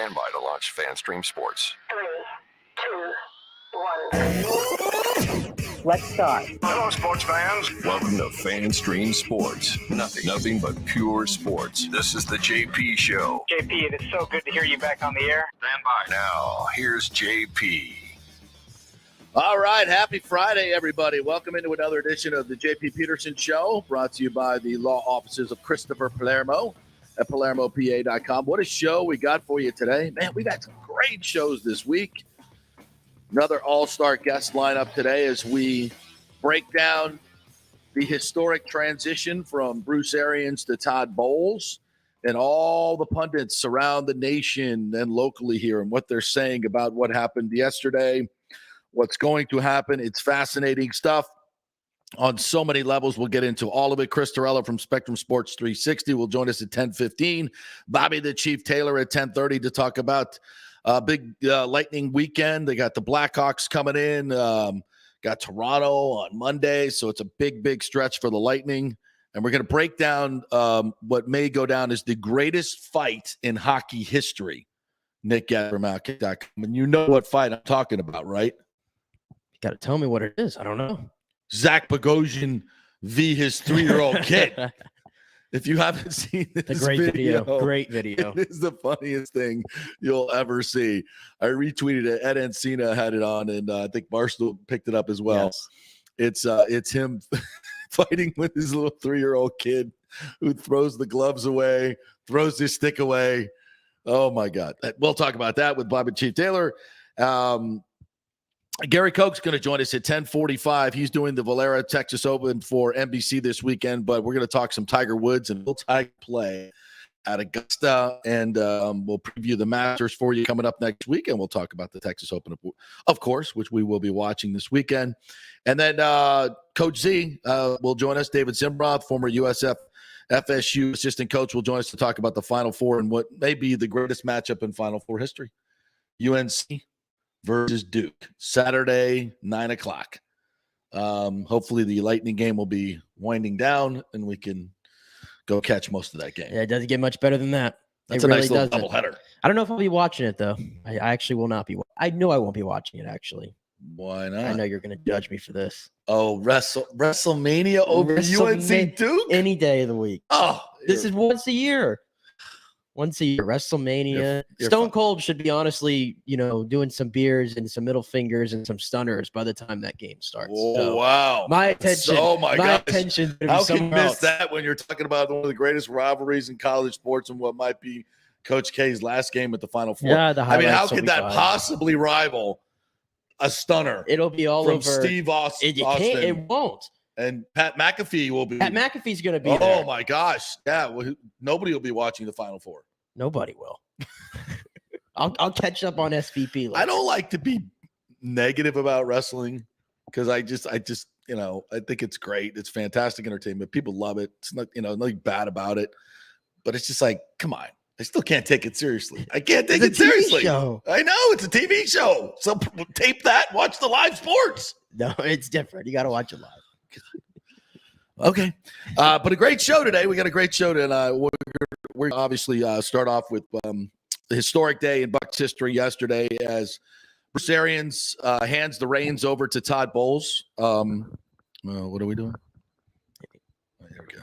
Stand by to launch FanStream Sports. 3, 2, 1. Let's start. Hello, sports fans. Welcome to FanStream Sports. Nothing but pure sports. This is the JP Show. JP, it is so good to hear you back on the air. Stand by. Now, here's JP. All right, happy Friday, everybody. Welcome into another edition of the JP Peterson Show, brought to you by the law offices of Christopher Palermo at PalermoPA.com. What a show we got for you today. Man, we got some great shows this week. Another all-star guest lineup today as we break down the historic transition from Bruce Arians to Todd Bowles and all the pundits around the nation and locally here and what they're saying about what happened yesterday, what's going to happen. It's fascinating stuff on so many levels. We'll get into all of it. Chris Torello from Spectrum Sports 360 will join us at 10:15. Bobby the Chief Taylor at 10:30 to talk about big Lightning weekend. They got the Blackhawks coming in, got Toronto on Monday. So it's a big stretch for the Lightning. And we're going to break down what may go down as the greatest fight in hockey history. Nick Gadramaki.com. And you know what fight I'm talking about, right? You got to tell me what it is. I don't know. Zach Bogosian v. his 3-year-old kid. If you haven't seen this great video. It is the funniest thing you'll ever see. I retweeted it. Ed Encina had it on, and I think Barstool picked it up as well. Yes. It's him fighting with his little 3-year-old kid who throws the gloves away, throws his stick away. Oh, my God. We'll talk about that with Bobby Chief Taylor. Gary Koch's going to join us at 10:45. He's doing the Valera Texas Open for NBC this weekend, but we're going to talk some Tiger Woods and Will Tiger play at Augusta, and we'll preview the Masters for you coming up next week, and we'll talk about the Texas Open, of course, which we will be watching this weekend. And then Coach Z will join us. David Zimroth, former USF FSU assistant coach, will join us to talk about the Final Four and what may be the greatest matchup in Final Four history. UNC versus Duke, Saturday, 9 o'clock. Hopefully the Lightning game will be winding down and we can go catch most of that game. Yeah, it doesn't get much better than that. That's a nice little doubleheader. I don't know if I'll be watching it, though. I actually will not be. I know I won't be watching it, actually. Why not? I know you're going to judge me for this. Oh, WrestleMania over UNC Duke? Any day of the week. Oh, this is once a year. Once a year, WrestleMania. Stone Cold should be honestly, doing some beers and some middle fingers and some stunners by the time that game starts. Oh, so wow. My attention. Oh, my gosh. Attention. How can you miss that when you're talking about one of the greatest rivalries in college sports and what might be Coach K's last game at the Final Four? Yeah, how could that possibly rival a stunner? It'll be all from over. Steve Austin. It won't. And Pat McAfee will be. Pat McAfee's going to be there. Oh, my gosh. Yeah, nobody will be watching the Final Four. Nobody will. I'll catch up on SVP later. I don't like to be negative about wrestling because I just I think it's great. It's fantastic entertainment. People love it. It's not nothing bad about it, but it's just like, come on. I still can't take it seriously. I can't take it seriously. Show. I know it's a TV show. So tape that. Watch the live sports. No, it's different. You got to watch it live. Okay. But a great show today. We got a great show today. We're obviously start off with the historic day in Bucs history yesterday as Bruce Arians hands the reins over to Todd Bowles. What are we doing? There we go.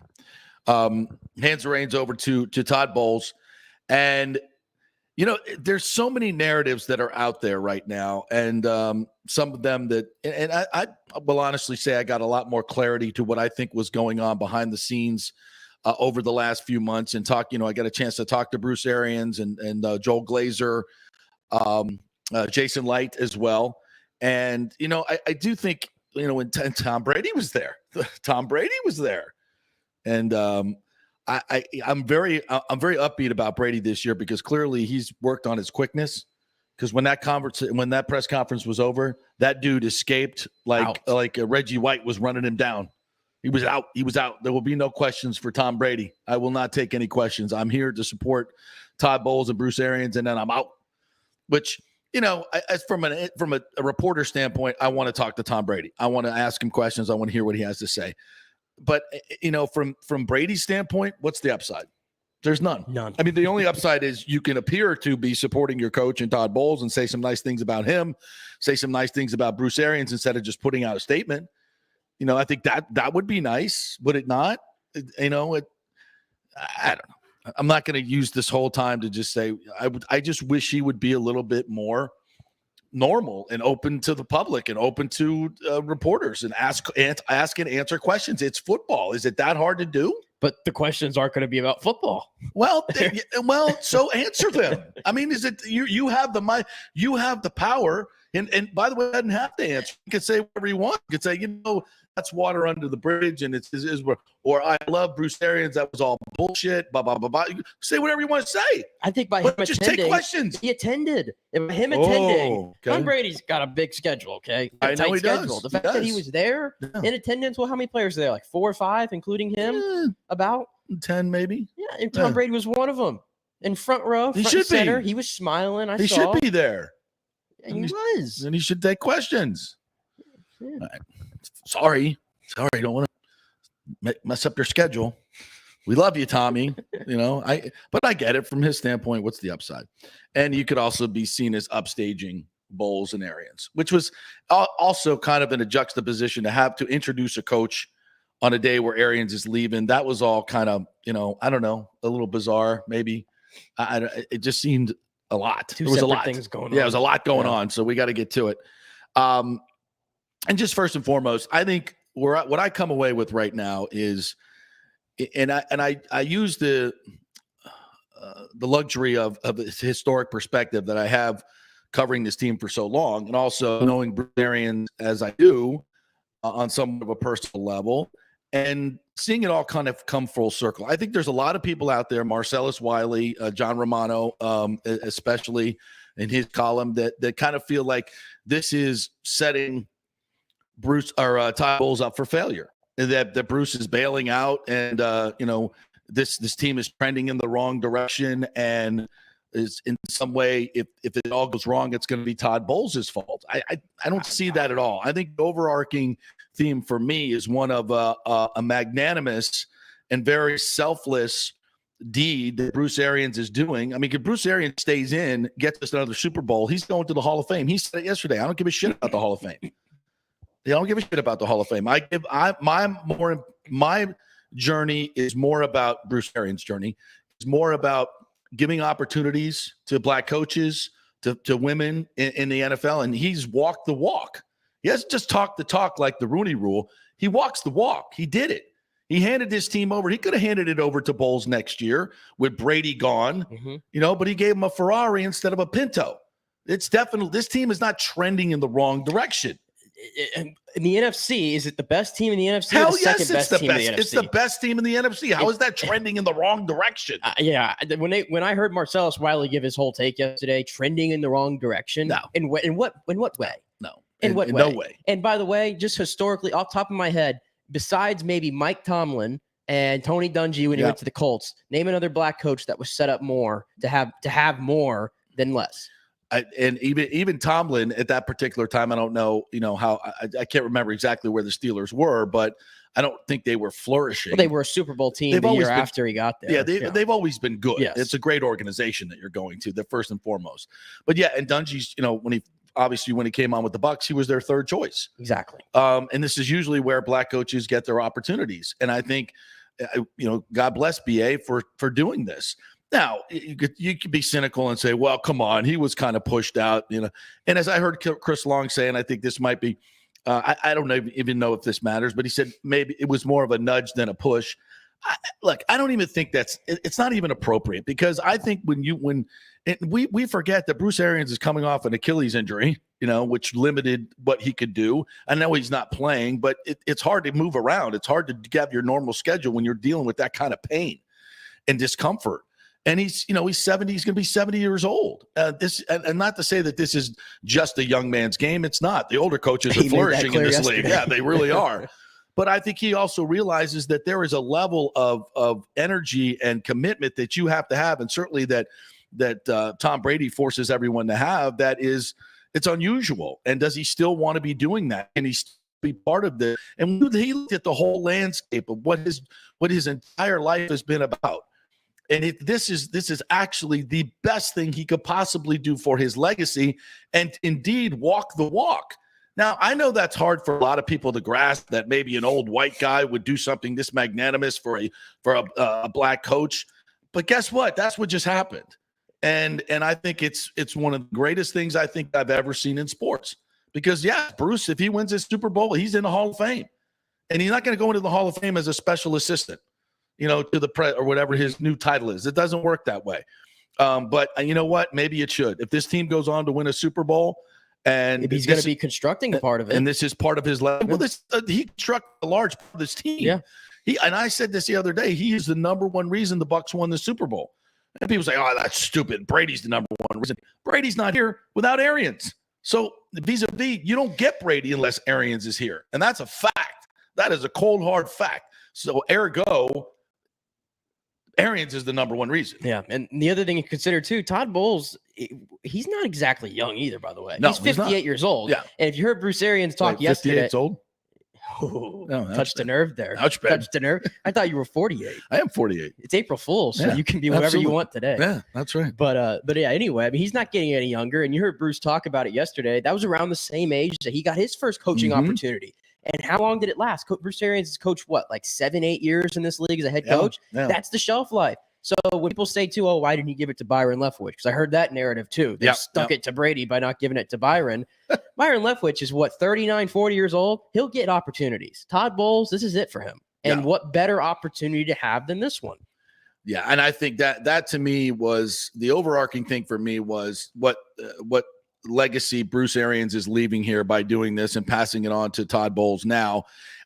Hands the reins over to Todd Bowles. And, there's so many narratives that are out there right now. And some of them that – and I will honestly say I got a lot more clarity to what I think was going on behind the scenes over the last few months and talk, I got a chance to talk to Bruce Arians and Joel Glazer, Jason Light as well. And, I do think, when Tom Brady was there, And I'm very upbeat about Brady this year because clearly he's worked on his quickness. Because when that press conference was over, that dude escaped like Reggie White was running him down. He was out. There will be no questions for Tom Brady. I will not take any questions. I'm here to support Todd Bowles and Bruce Arians, and then I'm out. Which, as from a reporter standpoint, I want to talk to Tom Brady. I want to ask him questions. I want to hear what he has to say. But, from Brady's standpoint, what's the upside? There's none. None. I mean, the only upside is you can appear to be supporting your coach and Todd Bowles and say some nice things about him, say some nice things about Bruce Arians instead of just putting out a statement. I think that would be nice. Would it not? I don't know. I'm not going to use this whole time to just say I just wish he would be a little bit more normal and open to the public and open to reporters and ask and answer questions. It's football. Is it that hard to do? But the questions aren't going to be about football. Well, so answer them. I mean, is it you have the power, and by the way, I didn't have to answer. You can say whatever you want. You can say, that's water under the bridge, and or I love Bruce Arians. That was all bullshit. Blah blah blah blah. You can say whatever you want to say. I think by but him just attending, take questions. He attended. By him attending, Okay. Tom Brady's got a big schedule. Okay, I know he schedule. does. The fact that he was there in attendance. Well, how many players are there? Like 4 or 5, including him. About 10, maybe. Yeah, and Tom Brady was one of them. In front row, front should center. be. He was smiling. He should be there. And he was. And he should take questions. Yeah. Right. Sorry, don't want to mess up your schedule. We love you, Tommy. But I get it from his standpoint. What's the upside? And you could also be seen as upstaging Bowles and Arians, which was also kind of in a juxtaposition to have to introduce a coach on a day where Arians is leaving. That was all kind of, I don't know, a little bizarre. Maybe it just seemed a lot. Two There was a separate lot. things going on. Yeah, there was a lot going on. So we got to get to it. And just first and foremost, I think what I come away with right now is, and I use the luxury of this historic perspective that I have covering this team for so long, and also knowing Bruce Arians as I do on some of a personal level, and seeing it all kind of come full circle. I think there's a lot of people out there, Marcellus Wiley, John Romano, especially in his column, that kind of feel like this is setting Bruce or Todd Bowles up for failure. That Bruce is bailing out, and this team is trending in the wrong direction, and is in some way, if it all goes wrong, it's going to be Todd Bowles' fault. I don't see that at all. I think the overarching theme for me is one of a magnanimous and very selfless deed that Bruce Arians is doing. I mean, if Bruce Arians stays in, gets us another Super Bowl, he's going to the Hall of Fame. He said it yesterday. I don't give a shit about the Hall of Fame. I don't give a shit about the Hall of Fame. My journey is more about Bruce Arians' journey. It's more about giving opportunities to black coaches, to women in the NFL, and he's walked the walk. He hasn't just talked the talk like the Rooney Rule. He walks the walk. He did it. He handed this team over. He could have handed it over to Bowles next year with Brady gone, but he gave him a Ferrari instead of a Pinto. It's definitely, this team is not trending in the wrong direction. In the NFC, is it the best team in the NFC? Hell or the yes, second it's best the team best. in the NFC? It's the best team in the NFC. How is that trending in the wrong direction? Yeah, when I heard Marcellus Wiley give his whole take yesterday, trending in the wrong direction. No. In what way? No. In what way? No way. And by the way, just historically, off the top of my head, besides maybe Mike Tomlin and Tony Dungy when he went to the Colts, name another black coach that was set up more to have more than less. And even Tomlin at that particular time, I don't know, how I can't remember exactly where the Steelers were, but I don't think they were flourishing. Well, they were a Super Bowl team the year after he got there. Yeah, they've always been good. Yes. It's a great organization that you're going to, the first and foremost. But yeah, and Dungy's, when he came on with the Bucs, he was their third choice. Exactly. And this is usually where black coaches get their opportunities. And I think, God bless BA for doing this. Now, you could be cynical and say, well, come on, he was kind of pushed out, And as I heard Chris Long say, and I think this might be, I don't even know if this matters, but he said maybe it was more of a nudge than a push. I don't even think it's not even appropriate, because I think we forget that Bruce Arians is coming off an Achilles injury, which limited what he could do. I know he's not playing, but it's hard to move around. It's hard to have your normal schedule when you're dealing with that kind of pain and discomfort. And he's 70. He's going to be 70 years old. And not to say that this is just a young man's game. It's not. The older coaches are flourishing in this league. Yeah, they really are. But I think he also realizes that there is a level of energy and commitment that you have to have, and certainly that Tom Brady forces everyone to have. It's unusual. And does he still want to be doing that? And he's be part of this. And he looked at the whole landscape of what his entire life has been about. And this is actually the best thing he could possibly do for his legacy and indeed walk the walk. Now, I know that's hard for a lot of people to grasp, that maybe an old white guy would do something this magnanimous for a black coach. But guess what? That's what just happened. And I think it's one of the greatest things I think I've ever seen in sports. Because, yeah, Bruce, if he wins his Super Bowl, he's in the Hall of Fame. And he's not going to go into the Hall of Fame as a special assistant, to the or whatever his new title is. It doesn't work that way. But you know what? Maybe it should. If this team goes on to win a Super Bowl, and maybe he's going to be constructing a part of it, and this is part of his legacy. Well, he constructed a large part of this team. Yeah. And I said this the other day. He is the number one reason the Bucs won the Super Bowl. And people say, "Oh, that's stupid. Brady's the number one reason." Brady's not here without Arians. So vis-a-vis, you don't get Brady unless Arians is here, and that's a fact. That is a cold hard fact. So ergo, Arians is the number one reason. Yeah, and the other thing to consider too, Todd Bowles, he's not exactly young either, by the way. No, he's 58 years old. Yeah. And if you heard Bruce Arians talk yesterday, 58's old. Oh, No, touched a nerve there. Ouch, bad. Touched a nerve. I thought you were 48. I am 48. It's April Fool's, so Yeah, you can be whatever absolutely. you want today. Yeah, that's right. But yeah, anyway, I mean, he's not getting any younger. And you heard Bruce talk about it yesterday. That was around the same age that he got his first coaching opportunity. And how long did it last? Bruce Arians has coached what, like 7-8 years in this league as a head coach? Yeah. That's the shelf life. So when people say too, oh, why didn't he give it to Byron Leftwich? Because I heard that narrative too. They stuck it to Brady by not giving it to Byron. Byron Leftwich is what, 39, 40 years old? He'll get opportunities. Todd Bowles, this is it for him. And what better opportunity to have than this one? Yeah, and I think that to me was the overarching thing for me was what legacy Bruce Arians is leaving here by doing this and passing it on to Todd Bowles now.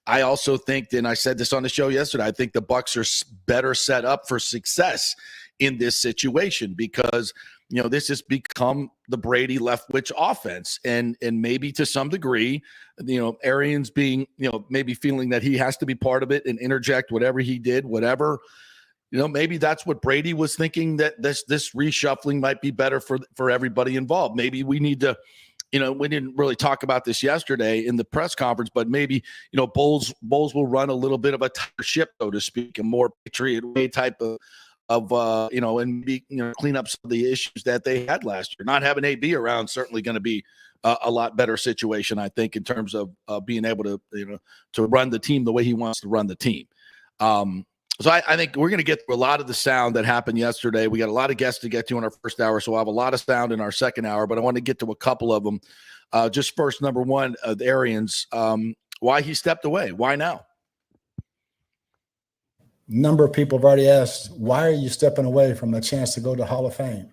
I also think, and I said this on the show yesterday, I think the Bucs are better set up for success in this situation because, this has become the Brady Leftwich offense. And maybe to some degree, Arians being, maybe feeling that he has to be part of it and interject whatever he did, whatever. Maybe that's what Brady was thinking, that this reshuffling might be better for everybody involved. Maybe we need to, we didn't really talk about this yesterday in the press conference, but maybe, Bowles will run a little bit of a tighter ship, so to speak, a more Patriot way type of and be, clean up some of the issues that they had last year. Not having AB around certainly going to be a lot better situation, I think, in terms of being able to, to run the team the way he wants to run the team. So I think we're going to get through a lot of the sound that happened yesterday. We got a lot of guests to get to in our first hour, so we'll have a lot of sound in our second hour, but I want to get to a couple of them. Just first, number one, the Arians, why he stepped away. Why now? Number of people have already asked, why are you stepping away from a chance to go to Hall of Fame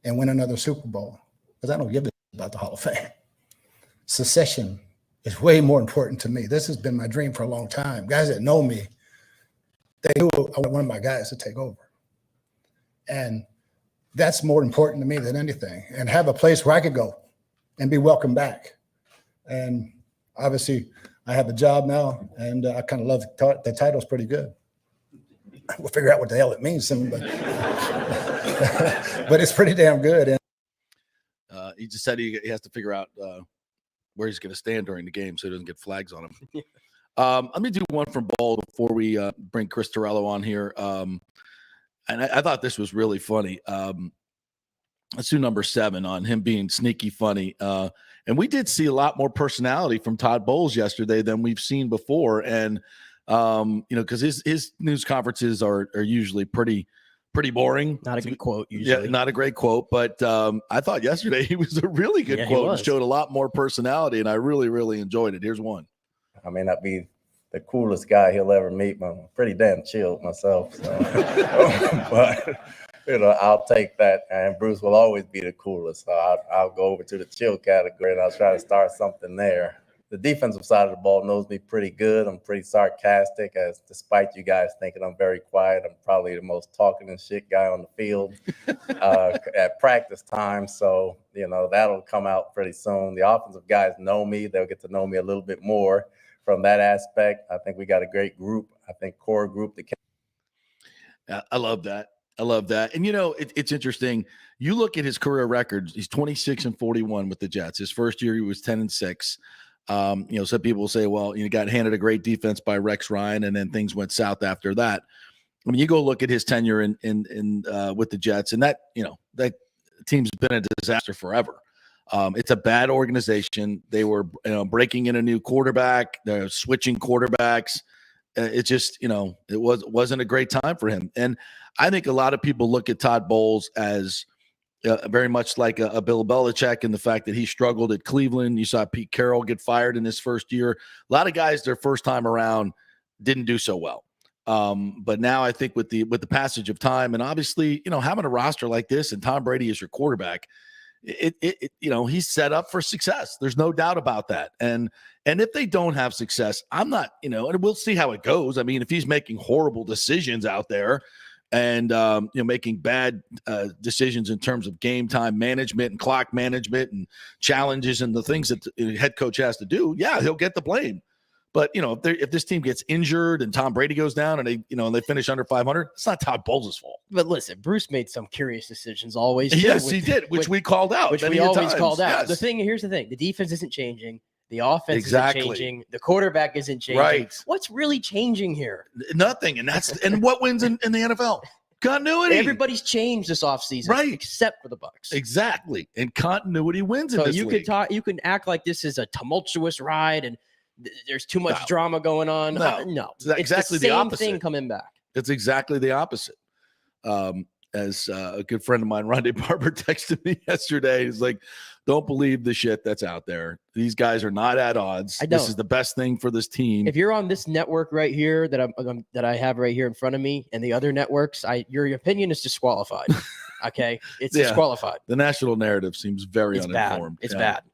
and win another Super Bowl? Because I don't give a about the Hall of Fame. Succession is way more important to me. This has been my dream for a long time. Guys that know me, they knew I want one of my guys to take over. And that's more important to me than anything. And have a place where I could go and be welcomed back. And obviously, I have a job now, and I kind of love the title's pretty good. We'll figure out what the hell it means soon, but, but it's pretty damn good. And he just said he has to figure out where he's going to stand during the game so he doesn't get flags on him. Let me do one from Bowles before we bring Chris Torello on here. And I thought this was really funny. Let's do number 7 on him being sneaky funny. And we did see a lot more personality from Todd Bowles yesterday than we've seen before. And, because his news conferences are usually pretty boring. Not a good quote, usually. Yeah, not a great quote. But I thought yesterday he was a really good quote and showed a lot more personality. And I really, really enjoyed it. Here's one. I may not be the coolest guy he'll ever meet, but I'm pretty damn chilled myself. So. But, I'll take that. And Bruce will always be the coolest. So I'll go over to the chill category and I'll try to start something there. The defensive side of the ball knows me pretty good. I'm pretty sarcastic, as despite you guys thinking I'm very quiet, I'm probably the most talking and shit guy on the field at practice time. So, that'll come out pretty soon. The offensive guys know me. They'll get to know me a little bit more from that aspect. I think we got a great group. I think core group. I love that. And, it's interesting. You look at his career records. He's 26-41 with the Jets. His first year, he was 10-6. Some people will say, well, got handed a great defense by Rex Ryan, and then things went south after that. I mean, you go look at his tenure in with the Jets, and that team's been a disaster forever. It's a bad organization. They were breaking in a new quarterback. They're switching quarterbacks. It just it wasn't a great time for him. And I think a lot of people look at Todd Bowles as very much like a Bill Belichick in the fact that he struggled at Cleveland. You saw Pete Carroll get fired in his first year. A lot of guys, their first time around, didn't do so well. But now I think with the passage of time, and obviously, having a roster like this and Tom Brady as your quarterback, he's set up for success. There's no doubt about that. And if they don't have success, I'm not, and we'll see how it goes. I mean, if he's making horrible decisions out there and making bad decisions in terms of game time management and clock management and challenges and the things that the head coach has to do, yeah, he'll get the blame. But if this team gets injured and Tom Brady goes down and they finish under 500, it's not Todd Bowles' fault. But listen, Bruce made some curious decisions always. Yes, he did, which we called out. Which we always called out. Yes. Here's the thing: the defense isn't changing. The offense isn't changing. The quarterback isn't changing. Right. What's really changing here? Nothing. And what wins in the NFL? Continuity. Everybody's changed this offseason, right? Except for the Bucs. Exactly. And continuity wins in this league. You can act like this is a tumultuous ride and there's too much drama going on. No. It's exactly the same opposite. thing coming back. It's exactly the opposite. As a good friend of mine, Rondé Barber, texted me yesterday. He's like, don't believe the shit that's out there. These guys are not at odds. This is the best thing for this team. If you're on this network right here that I have right here in front of me and the other networks, your opinion is disqualified. Okay? It's disqualified. The national narrative seems very uninformed. It's bad.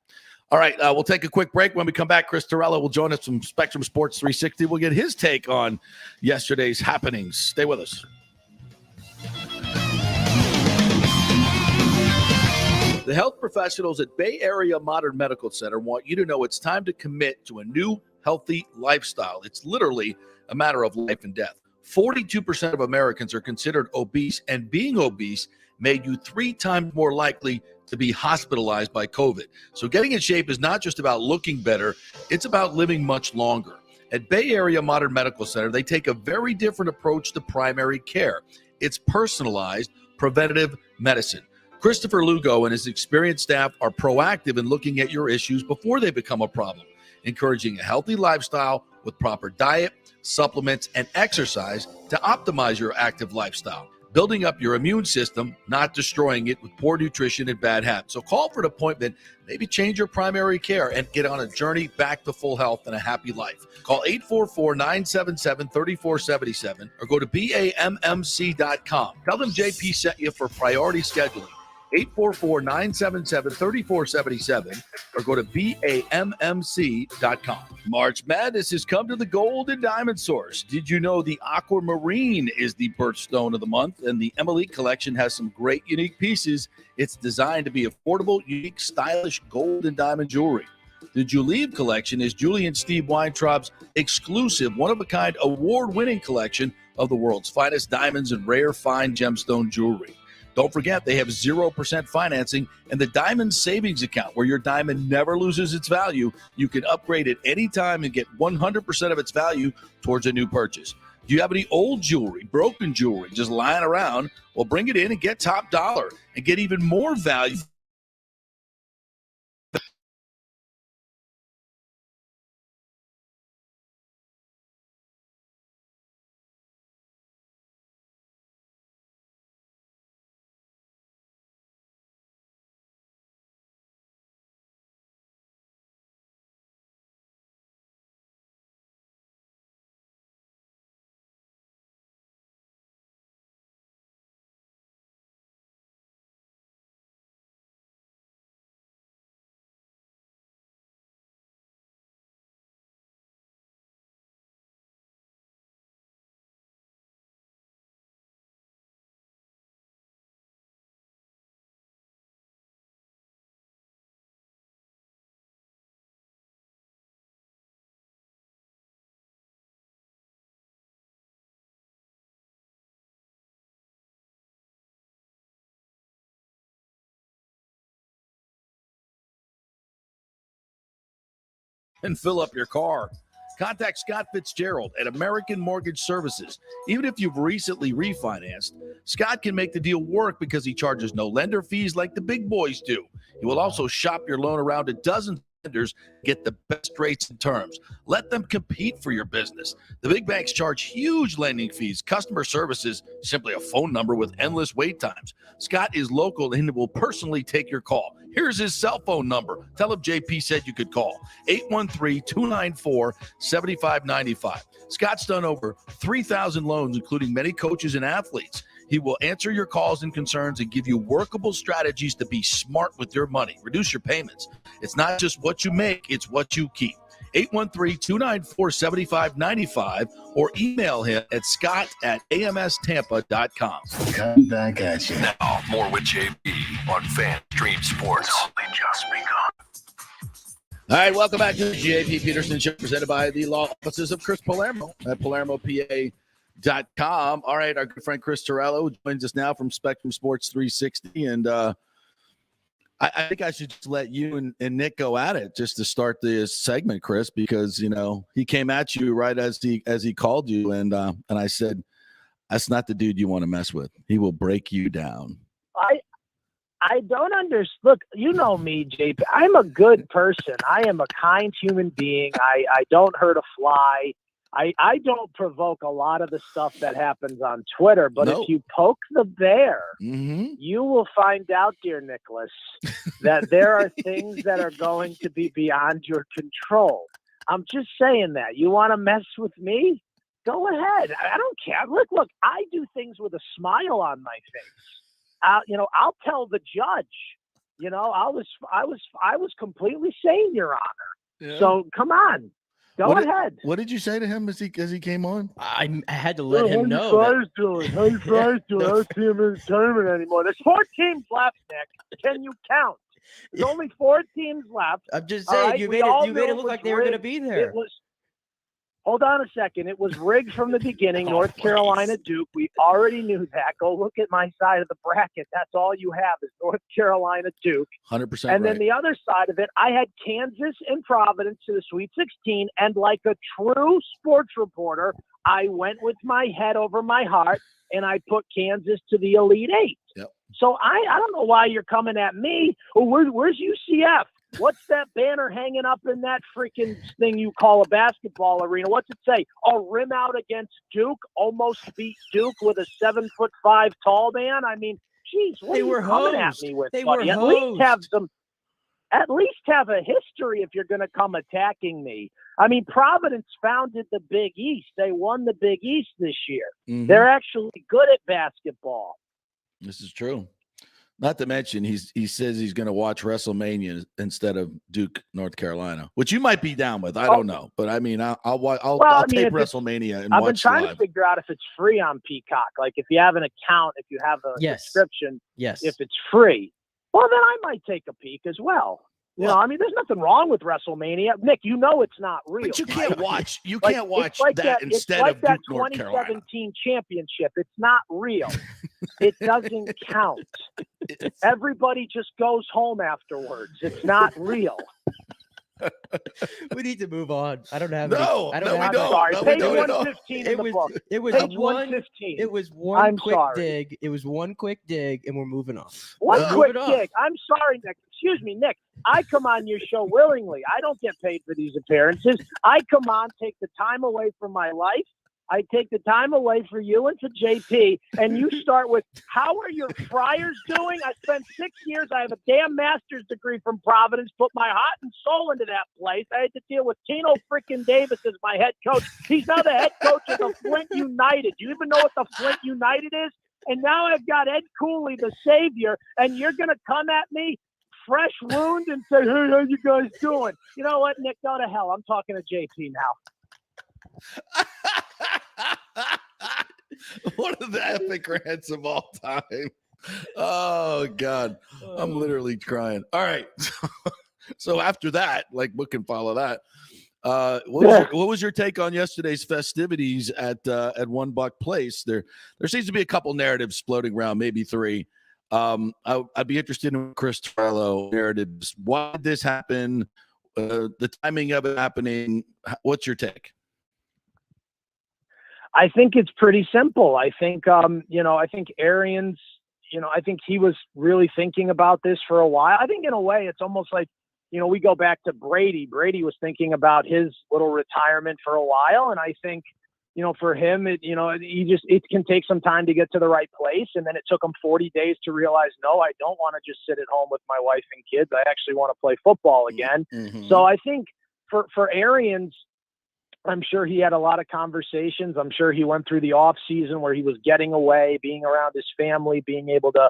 All right, we'll take a quick break. When we come back, Chris Torello will join us from Spectrum Sports 360. We'll get his take on yesterday's happenings. Stay with us. The health professionals at Bay Area Modern Medical Center want you to know it's time to commit to a new healthy lifestyle. It's literally a matter of life and death. 42% of Americans are considered obese, and being obese made you 3 times more likely to be hospitalized by COVID. So getting in shape is not just about looking better, it's about living much longer. At Bay Area Modern Medical Center, they take a very different approach to primary care. It's personalized, preventative medicine. Christopher Lugo and his experienced staff are proactive in looking at your issues before they become a problem, encouraging a healthy lifestyle with proper diet, supplements, and exercise to optimize your active lifestyle, building up your immune system, not destroying it with poor nutrition and bad habits. So call for an appointment, maybe change your primary care, and get on a journey back to full health and a happy life. Call 844-977-3477 or go to BAMMC.com. Tell them JP sent you for priority scheduling. 844-977-3477 or go to BAMMC.com. March Madness has come to the Gold and Diamond Source. Did you know the Aquamarine is the birthstone of the month, and the Emily collection has some great unique pieces. It's designed to be affordable, unique, stylish gold and diamond jewelry. The Julieve collection is Julie and Steve Weintraub's exclusive, one-of-a-kind, award-winning collection of the world's finest diamonds and rare fine gemstone jewelry. Don't forget, they have 0% financing and the Diamond Savings Account, where your diamond never loses its value. You can upgrade at any time and get 100% of its value towards a new purchase. Do you have any old jewelry, broken jewelry, just lying around? Well, bring it in and get top dollar and get even more value. And fill up your car. Contact Scott Fitzgerald at American Mortgage Services. Even if you've recently refinanced, Scott can make the deal work because he charges no lender fees like the big boys do. He will also shop your loan around a dozen lenders, get the best rates and terms. Let them compete for your business. The big banks charge huge lending fees. Customer service is simply a phone number with endless wait times. Scott is local and will personally take your call. Here's his cell phone number. Tell him JP said you could call. 813-294-7595. Scott's done over 3,000 loans, including many coaches and athletes. He will answer your calls and concerns and give you workable strategies to be smart with your money. Reduce your payments. It's not just what you make, it's what you keep. 813-294-7595 or email him at scott@amstampa.com. Come back at you. Now, more with JP on Fan Stream Sports. It's only just begun. All right, welcome back to the JP Peterson Show, presented by the law offices of Chris Palermo at PalermoPA.com. All right, our good friend Chris Torello joins us now from Spectrum Sports 360, and I think I should just let you and Nick go at it just to start this segment, Chris, because he came at you right as he called you, and I said, that's not the dude you want to mess with. He will break you down. I don't understand. Look, you know me, JP. I'm a good person. I am a kind human being. I don't hurt a fly. I don't provoke a lot of the stuff that happens on Twitter, but if you poke the bear, you will find out, dear Nicholas, that there are things that are going to be beyond your control. I'm just saying that. You want to mess with me? Go ahead. I don't care. Look, I do things with a smile on my face. I'll tell the judge, I was completely sane, Your Honor. Yeah. So come on. Go ahead. What did you say to him as he came on? I had to let him know. How you doing? I don't see him in the tournament anymore. There's 4 teams left, Nick. Can you count? There's only 4 teams left. I'm just saying, right? you made it look like they were going to be there. Hold on a second. It was rigged from the beginning. North Carolina, Duke. We already knew that. Go look at my side of the bracket. That's all you have is North Carolina, Duke. 100% And then the other side of it, I had Kansas and Providence to the Sweet 16. And like a true sports reporter, I went with my head over my heart, and I put Kansas to the Elite 8. Yep. So I don't know why you're coming at me. Where's UCF? What's that banner hanging up in that freaking thing you call a basketball arena? What's it say? Oh, rim out against Duke, almost beat Duke with a 7'5" tall man. I mean, geez, what are you coming at me with, buddy? At least have a history if you're going to come attacking me. I mean, Providence founded the Big East. They won the Big East this year. Mm-hmm. They're actually good at basketball. This is true. Not to mention, he says he's going to watch WrestleMania instead of Duke, North Carolina, which you might be down with. I don't know, but I mean, I'll tape WrestleMania and watch. I've been trying to figure out if it's free on Peacock. Like if you have an account, if you have a subscription, if it's free, well, then I might take a peek as well. You know, I mean, there's nothing wrong with WrestleMania. Nick, you know it's not real. But you can't watch. You can't watch that instead of Duke, North Carolina. It's like that 2017 championship. It's not real. It doesn't count. Everybody just goes home afterwards. It's not real. We need to move on. I don't have. No, I don't. Sorry. No, Page 115 in the book. It was Page one. 115. It was one quick dig. It was one quick dig, and we're moving on. One quick dig. I'm sorry, Nick. Excuse me, Nick. I come on your show willingly. I don't get paid for these appearances. I come on, take the time away from my life. I take the time away for you and for JP, and you start with, how are your Friars doing? I spent 6 years. I have a damn master's degree from Providence, put my heart and soul into that place. I had to deal with Tino freaking Davis as my head coach. He's now the head coach of the Flint United. Do you even know what the Flint United is? And now I've got Ed Cooley, the savior, and you're going to come at me fresh wound and say, hey, how you guys doing? You know what, Nick? Go to hell. I'm talking to JP now. One of the epic rants of all time. Oh, God. I'm literally crying. All right. So after that, like, what can follow that? What was your take on yesterday's festivities at One Buck Place? There seems to be a couple narratives floating around, maybe 3. I'd be interested in Chris Torello narratives. Why did this happen? the timing of it happening, what's your take? I think it's pretty simple. I think, I think Arians, I think he was really thinking about this for a while. I think in a way it's almost like, we go back to Brady. Brady was thinking about his little retirement for a while. And I think, for him, it can take some time to get to the right place. And then it took him 40 days to realize, no, I don't want to just sit at home with my wife and kids. I actually want to play football again. Mm-hmm. So I think for Arians, I'm sure he had a lot of conversations. I'm sure he went through the off season where he was getting away, being around his family, being able to,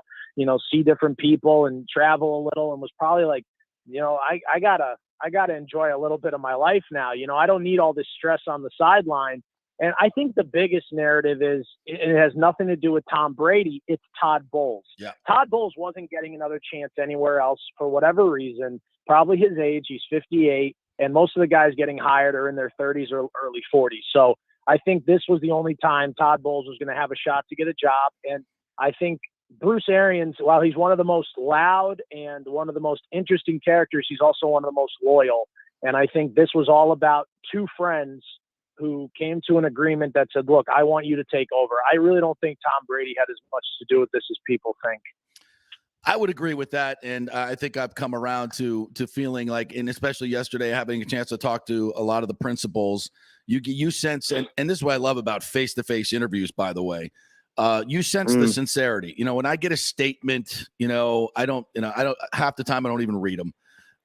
see different people and travel a little, and was probably like, I gotta enjoy a little bit of my life now. I don't need all this stress on the sideline. And I think the biggest narrative is, it has nothing to do with Tom Brady. It's Todd Bowles. Yeah. Todd Bowles wasn't getting another chance anywhere else for whatever reason, probably his age. He's 58. And most of the guys getting hired are in their 30s or early 40s. So I think this was the only time Todd Bowles was going to have a shot to get a job. And I think Bruce Arians, while he's one of the most loud and one of the most interesting characters, he's also one of the most loyal. And I think this was all about two friends who came to an agreement that said, look, I want you to take over. I really don't think Tom Brady had as much to do with this as people think. I would agree with that, and I think I've come around to feeling like, and especially yesterday, having a chance to talk to a lot of the principals, you sense, and this is what I love about face-to-face interviews, by the way, you sense the sincerity. When I get a statement, I don't half the time I don't even read them.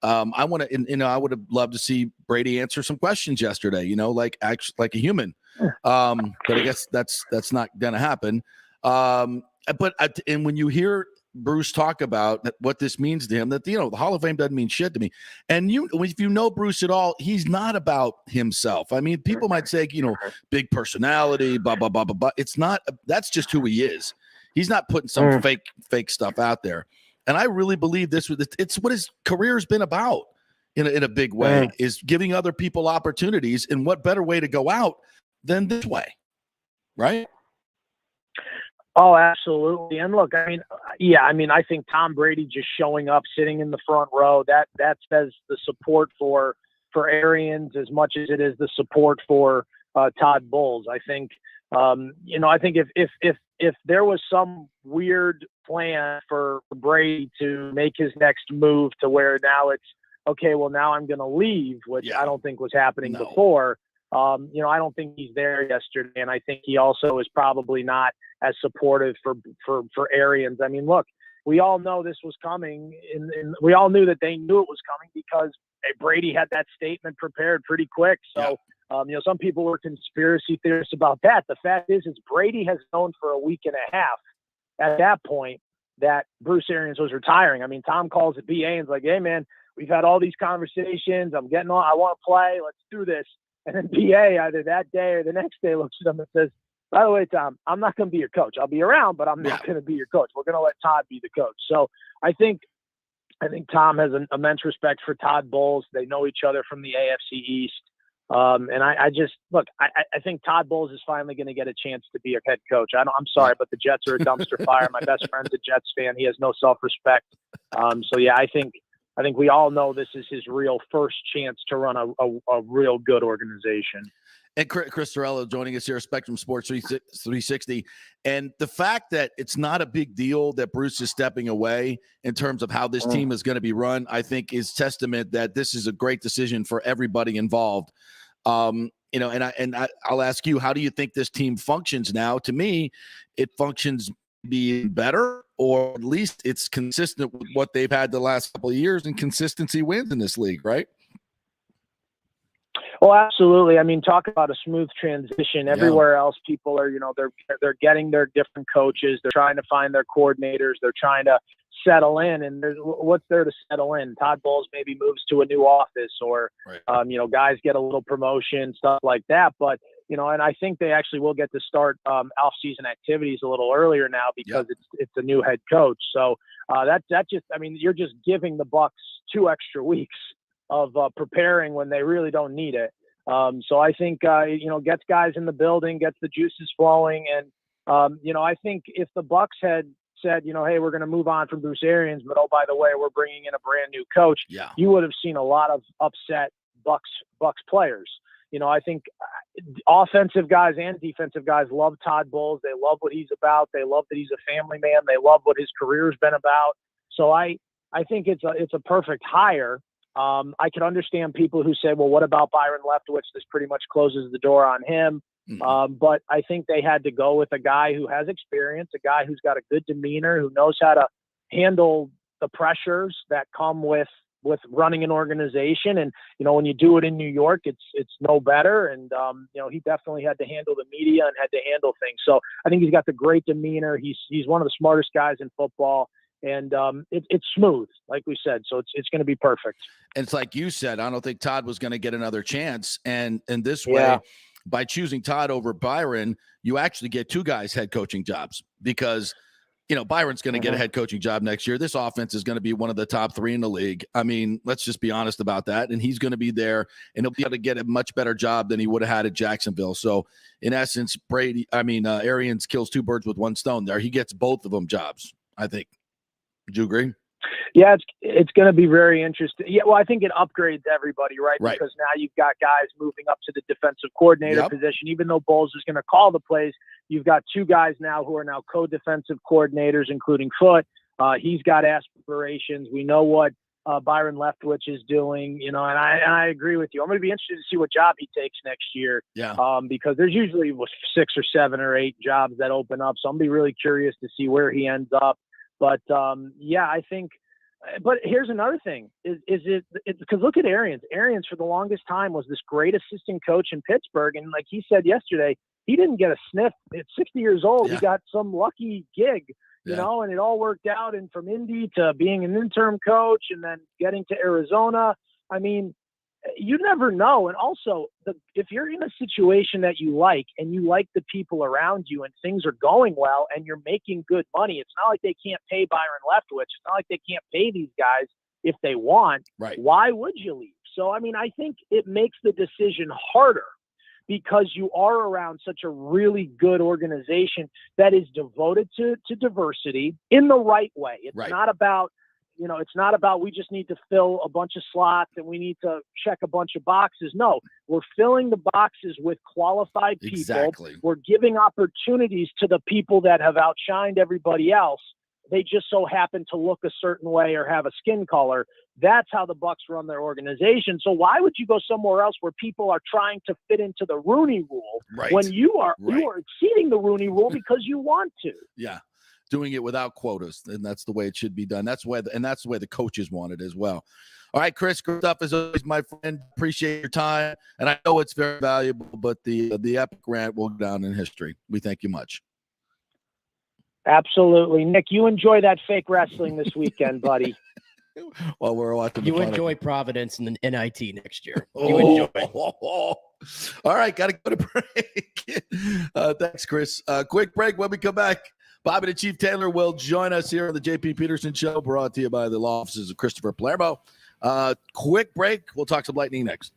I want to, I would have loved to see Brady answer some questions yesterday, like a human, but I guess that's not going to happen. And when you hear Bruce talk about what this means to him, that the Hall of Fame doesn't mean shit to me. And if you know Bruce at all, he's not about himself. I mean, people might say, big personality, blah blah blah blah blah. It's not. That's just who he is. He's not putting some fake stuff out there. And I really believe it's what his career has been about in a big way, is giving other people opportunities. And what better way to go out than this way, right? Oh, absolutely. And look, I think Tom Brady just showing up, sitting in the front row, that says the support for Arians as much as it is the support for Todd Bowles. I think, I think if there was some weird plan for Brady to make his next move to where now it's, okay, well, now I'm going to leave, which I don't think was happening before. I don't think he's there yesterday. And I think he also is probably not as supportive for Arians. I mean, look, we all know this was coming, and we all knew that they knew it was coming because Brady had that statement prepared pretty quick. So, some people were conspiracy theorists about that. The fact is Brady has known for a week and a half at that point that Bruce Arians was retiring. I mean, Tom calls it BA and is like, hey, man, we've had all these conversations. I'm getting on. I want to play. Let's do this. And then BA either that day or the next day looks at him and says, by the way, Tom, I'm not going to be your coach. I'll be around, but I'm not going to be your coach. We're going to let Todd be the coach. So I think Tom has an immense respect for Todd Bowles. They know each other from the AFC East. And I think Todd Bowles is finally going to get a chance to be a head coach. I'm sorry, but the Jets are a dumpster fire. My best friend's a Jets fan. He has no self-respect. I think we all know this is his real first chance to run a real good organization. And Chris Torello joining us here at Spectrum Sports 360. And the fact that it's not a big deal that Bruce is stepping away in terms of how this team is going to be run, I think is testament that this is a great decision for everybody involved. I'll ask you, how do you think this team functions now? To me, it functions being better, or at least it's consistent with what they've had the last couple of years, and consistency wins in this league, right? Well, absolutely. I mean, talk about a smooth transition. Everywhere else, people are, they're getting their different coaches. They're trying to find their coordinators. They're trying to settle in. And what's there to settle in? Todd Bowles maybe moves to a new office, or, guys get a little promotion, stuff like that. But, and I think they actually will get to start off-season activities a little earlier now because it's a new head coach. So you're just giving the Bucs 2 extra weeks of preparing when they really don't need it. So I think, gets guys in the building, gets the juices flowing. And, I think if the Bucs had said, hey, we're going to move on from Bruce Arians, but oh, by the way, we're bringing in a brand new coach, you would have seen a lot of upset Bucs players. I think offensive guys and defensive guys love Todd Bowles. They love what he's about. They love that he's a family man. They love what his career's been about. So I think it's a perfect hire. I could understand people who say, well, what about Byron Leftwich? This pretty much closes the door on him. But I think they had to go with a guy who has experience, a guy who's got a good demeanor, who knows how to handle the pressures that come with running an organization. And, when you do it in New York, it's no better. And, he definitely had to handle the media and had to handle things. So I think he's got the great demeanor. He's one of the smartest guys in football. And it's smooth, like we said. So it's going to be perfect. And it's like you said, I don't think Todd was going to get another chance. And in this way, by choosing Todd over Byron, you actually get two guys head coaching jobs because, Byron's going to get a head coaching job next year. This offense is going to be one of the top 3 in the league. I mean, let's just be honest about that. And he's going to be there, and he'll be able to get a much better job than he would have had at Jacksonville. So, in essence, Arians kills 2 birds with 1 stone there. He gets both of them jobs, I think. Would you agree? Yeah, it's going to be very interesting. Yeah, well, I think it upgrades everybody, right? Because now you've got guys moving up to the defensive coordinator position. Even though Bowles is going to call the plays, you've got 2 guys now who are now co-defensive coordinators, including Foot. He's got aspirations. We know what Byron Leftwich is doing, and I agree with you. I'm going to be interested to see what job he takes next year. Because there's usually 6 or 7 or 8 jobs that open up. So I'm going to be really curious to see where he ends up. But I think. But here's another thing: is it because look at Arians. Arians for the longest time was this great assistant coach in Pittsburgh, and like he said yesterday, he didn't get a sniff. At 60 years old, he got some lucky gig, and it all worked out. And from Indy to being an interim coach, and then getting to Arizona. I mean, you never know. And also, if you're in a situation that you like and you like the people around you and things are going well and you're making good money, it's not like they can't pay Byron Leftwich. It's not like they can't pay these guys if they want. Right. Why would you leave? So, I mean, I think it makes the decision harder because you are around such a really good organization that is devoted to diversity in the right way. It's not about it's not about we just need to fill a bunch of slots and we need to check a bunch of boxes. No, we're filling the boxes with qualified people. Exactly. We're giving opportunities to the people that have outshined everybody else. They just so happen to look a certain way or have a skin color. That's how the Bucs run their organization. So why would you go somewhere else where people are trying to fit into the Rooney Rule when you are exceeding the Rooney Rule because you want to? Yeah. Doing it without quotas, and that's the way it should be done. That's the way the coaches want it as well. All right, Chris, good stuff as always, my friend. Appreciate your time, and I know it's very valuable. But the epic rant will go down in history. We thank you much. Absolutely, Nick. You enjoy that fake wrestling this weekend, buddy. While we're watching, you enjoy Providence and the NIT next year. You enjoy. All right, got to go to break. Thanks, Chris. Quick break. When we come back, Bobby the Chief Taylor will join us here on the JP Peterson Show, brought to you by the law offices of Christopher Palermo. Quick break. We'll talk some Lightning next.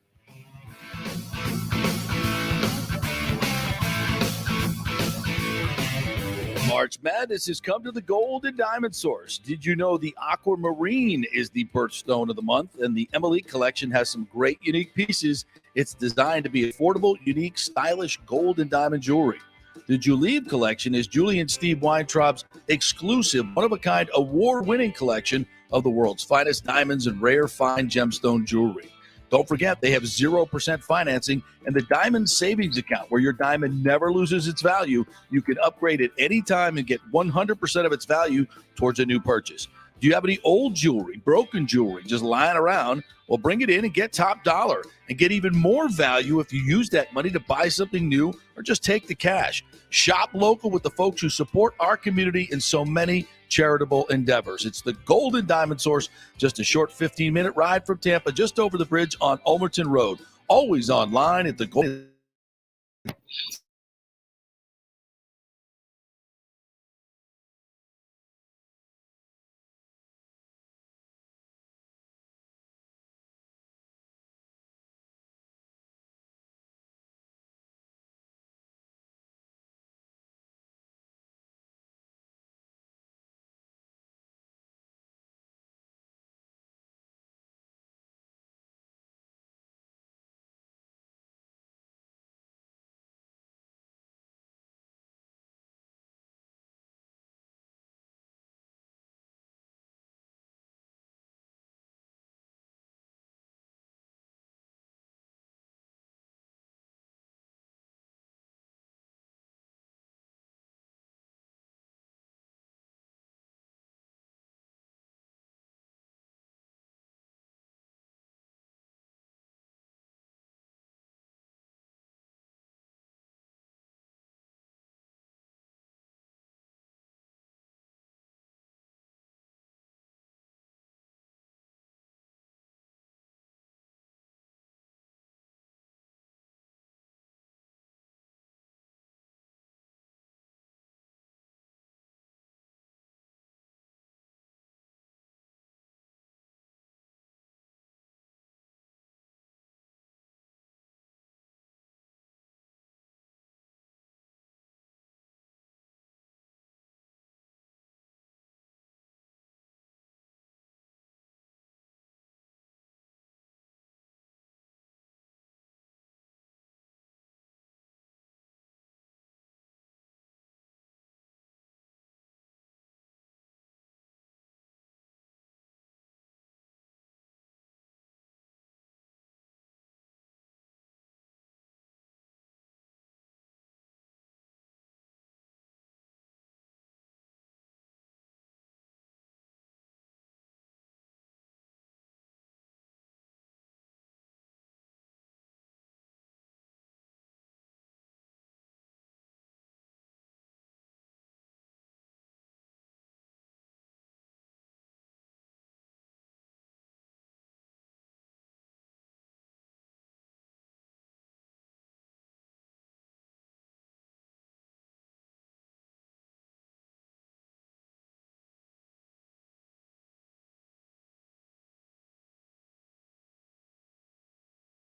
March Madness has come to the Gold and Diamond Source. Did you know the Aquamarine is the birthstone of the month? And the Emily collection has some great unique pieces. It's designed to be affordable, unique, stylish gold and diamond jewelry. The Julieve collection is Julie and Steve Weintraub's exclusive, one-of-a-kind, award-winning collection of the world's finest diamonds and rare fine gemstone jewelry. Don't forget, they have 0% financing and the Diamond Savings Account, where your diamond never loses its value. You can upgrade at any time and get 100% of its value towards a new purchase. Do you have any old jewelry, broken jewelry, just lying around? Well, bring it in and get top dollar and get even more value if you use that money to buy something new or just take the cash. Shop local with the folks who support our community in so many charitable endeavors. It's the Golden Diamond Source, just a short 15-minute ride from Tampa, just over the bridge on Ulmerton Road. Always online at the Golden.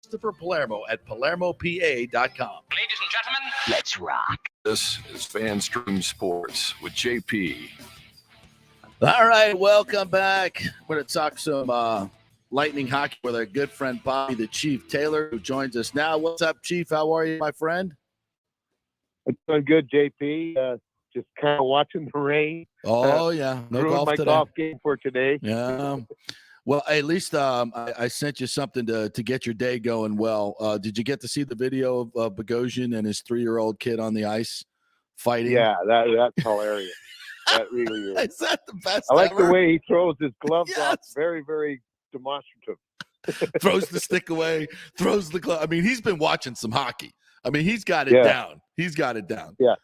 Christopher Palermo at PalermoPA.com. Ladies and gentlemen, Let's rock. This is FanStream Sports with JP. All right, welcome back. We're going to talk some Lightning hockey with our good friend Bobby the Chief Taylor, who joins us now. What's up, Chief? How are you, my friend? I'm doing good, JP. Just kind of watching the rain. Oh, yeah. No ruined golf my today. golf game for today. Yeah. Well, at least I sent you something to get your day going well. Did you get to see the video of Bogosian and his 3-year-old kid on the ice fighting? Yeah, that's hilarious. That really is. Is that the best I like ever? the way he throws his gloves Yes. off. Very, very demonstrative. Throws the stick away, throws the glove. I mean, he's been watching some hockey. I mean, he's got it Yeah. down. He's got it down. Yeah.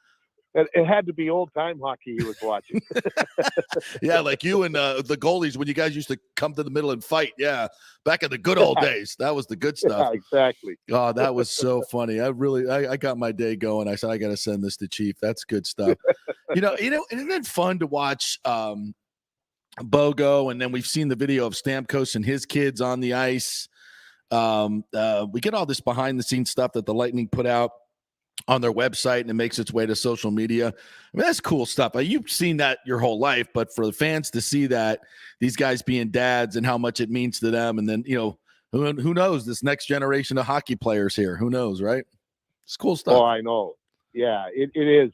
It had to be old-time hockey he was watching. Yeah, like you and the goalies when you guys used to come to the middle and fight. Yeah, back in the good old days. That was the good Yeah, stuff. exactly. Oh, that was so funny. I got my day going. I said, I got to send this to Chief. That's good stuff. Isn't it fun to watch Bogo, and then we've seen the video of Stamkos and his kids on the ice. We get all this behind-the-scenes stuff that the Lightning put out on their website, and it makes its way to social media. I mean, that's cool stuff. You've seen that your whole life, but for the fans to see that, these guys being dads and how much it means to them, and then, who knows, this next generation of hockey players here, who knows, right? It's cool stuff. Oh, I know. Yeah, it is.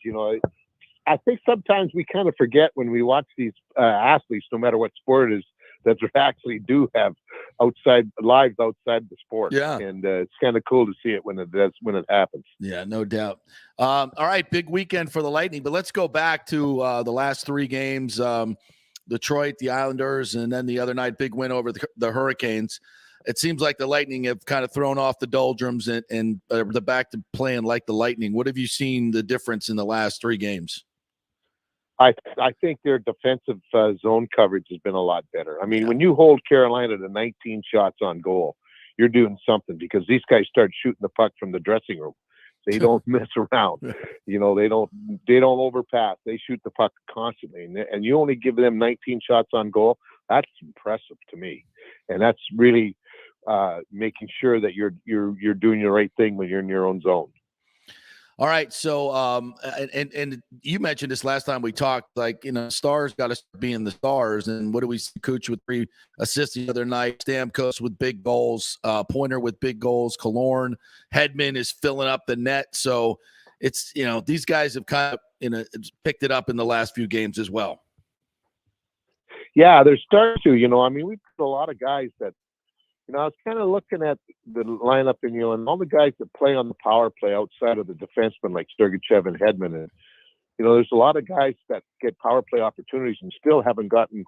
I think sometimes we kind of forget when we watch these athletes, no matter what sport it is, that they actually do have lives outside the sport. Yeah. And it's kind of cool to see it when it happens. Yeah, no doubt. All right, big weekend for the Lightning, but let's go back to the last 3 games. Detroit, the Islanders, and then the other night, big win over the Hurricanes. It seems like the Lightning have kind of thrown off the doldrums and they're back to playing like the Lightning. What have you seen the difference in the last 3 games? I think their defensive zone coverage has been a lot better. I mean, when you hold Carolina to 19 shots on goal, you're doing something, because these guys start shooting the puck from the dressing room. They don't mess around. They don't overpass. They shoot the puck constantly, and you only give them 19 shots on goal. That's impressive to me, and that's really making sure that you're doing the right thing when you're in your own zone. All right, so and you mentioned this last time we talked, stars got to start being the stars, and what do we see? Koch with 3 assists the other night, Stamkos with big goals, Pointer with big goals, Killorn, Hedman is filling up the net, so it's these guys have kind of picked it up in the last few games as well. Yeah, they're starting to. I mean, we've got a lot of guys that. I was kind of looking at the lineup and all the guys that play on the power play outside of the defensemen like Sergachev and Hedman. And, there's a lot of guys that get power play opportunities and still haven't gotten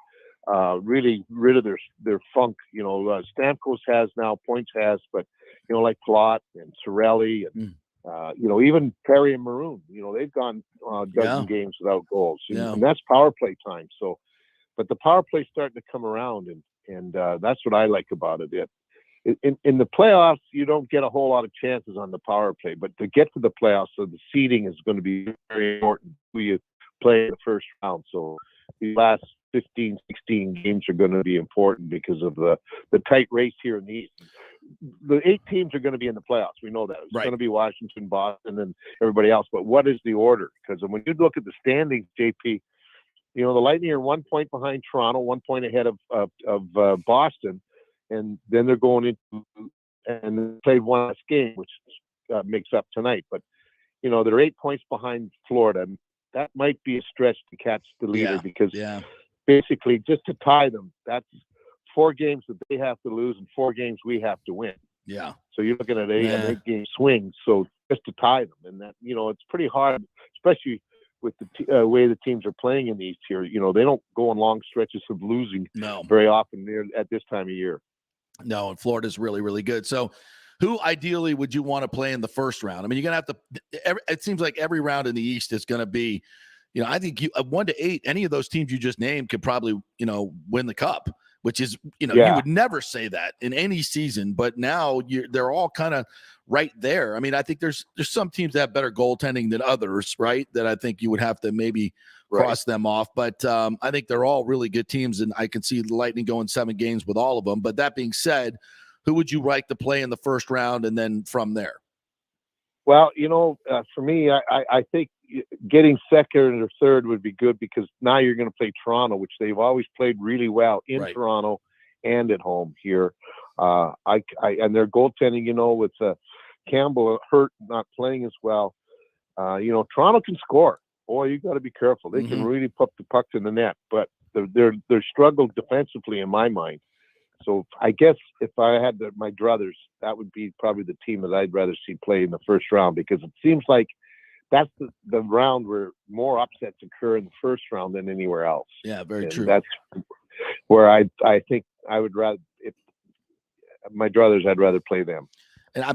really rid of their funk. Stamkos has now, Points has, but, like Plot and Cirelli and, even Perry and Maroon, they've gone a dozen games without goals. And that's power play time. So, but the power play's starting to come around, and that's what I like about it. In the playoffs, you don't get a whole lot of chances on the power play, but to get to the playoffs, so the seeding is going to be very important who you play in the first round. So the last 15, 16 games are going to be important because of the tight race here in the East. The 8 teams are going to be in the playoffs. We know that. It's going to be Washington, Boston, and everybody else. But what is the order? Because when you look at the standings, JP, the Lightning are 1 point behind Toronto, 1 point ahead of Boston, and then they're going into and they played one last game, which makes up tonight. But they're 8 points behind Florida. That might be a stretch to catch the leader because basically just to tie them, that's 4 games that they have to lose and 4 games we have to win. Yeah. So you're looking at an 8-game swing. So just to tie them, and that it's pretty hard, especially with the way the teams are playing in the East here. They don't go on long stretches of losing very often at this time of year. No, and Florida's really, really good. So who ideally would you want to play in the first round? I mean, you're going to have to – it seems like every round in the East is going to be I think 1 to 8, any of those teams you just named could probably, win the Cup, which is, you would never say that in any season. But now they're all kind of right there. I mean, I think there's some teams that have better goaltending than others, right, that I think you would have to maybe cross them off. But I think they're all really good teams, and I can see the Lightning going 7 games with all of them. But that being said, who would you like to play in the first round and then from there? Well, for me, I think getting second or third would be good because now you're going to play Toronto, which they've always played really well in Toronto and at home here. And their goaltending, with Campbell hurt, not playing as well. Toronto can score. Boy, you got to be careful. They can really put the puck in the net, but they're struggled defensively in my mind. So I guess if I had my druthers, that would be probably the team that I'd rather see play in the first round because it seems like that's the round where more upsets occur in the first round than anywhere else. Yeah, very true. That's where I think I would rather, if my druthers, I'd rather play them. And I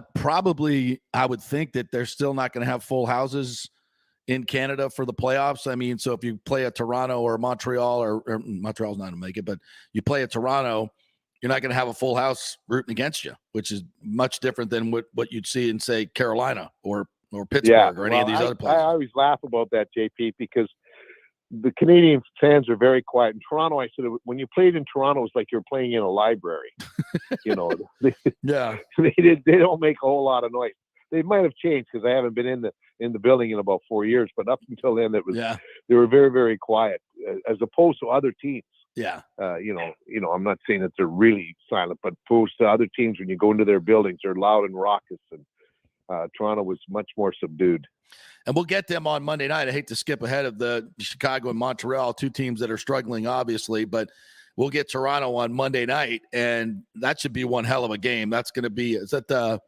would think that they're still not going to have full houses in Canada for the playoffs. I mean, so if you play at Toronto or Montreal, or Montreal's not going to make it, but you play at Toronto, you're not going to have a full house rooting against you, which is much different than what you'd see in, say, Carolina or Pittsburgh or any of these other places. I always laugh about that, JP, because the Canadian fans are very quiet. In Toronto, I said, when you played in Toronto, it's like you're playing in a library. They don't make a whole lot of noise. They might have changed because I haven't been in the building in about 4 years, but up until then, they were very, very quiet as opposed to other teams. Yeah. I'm not saying that they're really silent, but opposed to other teams, when you go into their buildings, they're loud and raucous, and Toronto was much more subdued. And we'll get them on Monday night. I hate to skip ahead of the Chicago and Montreal, two teams that are struggling, obviously, but we'll get Toronto on Monday night, and that should be one hell of a game. That's going to be, is that the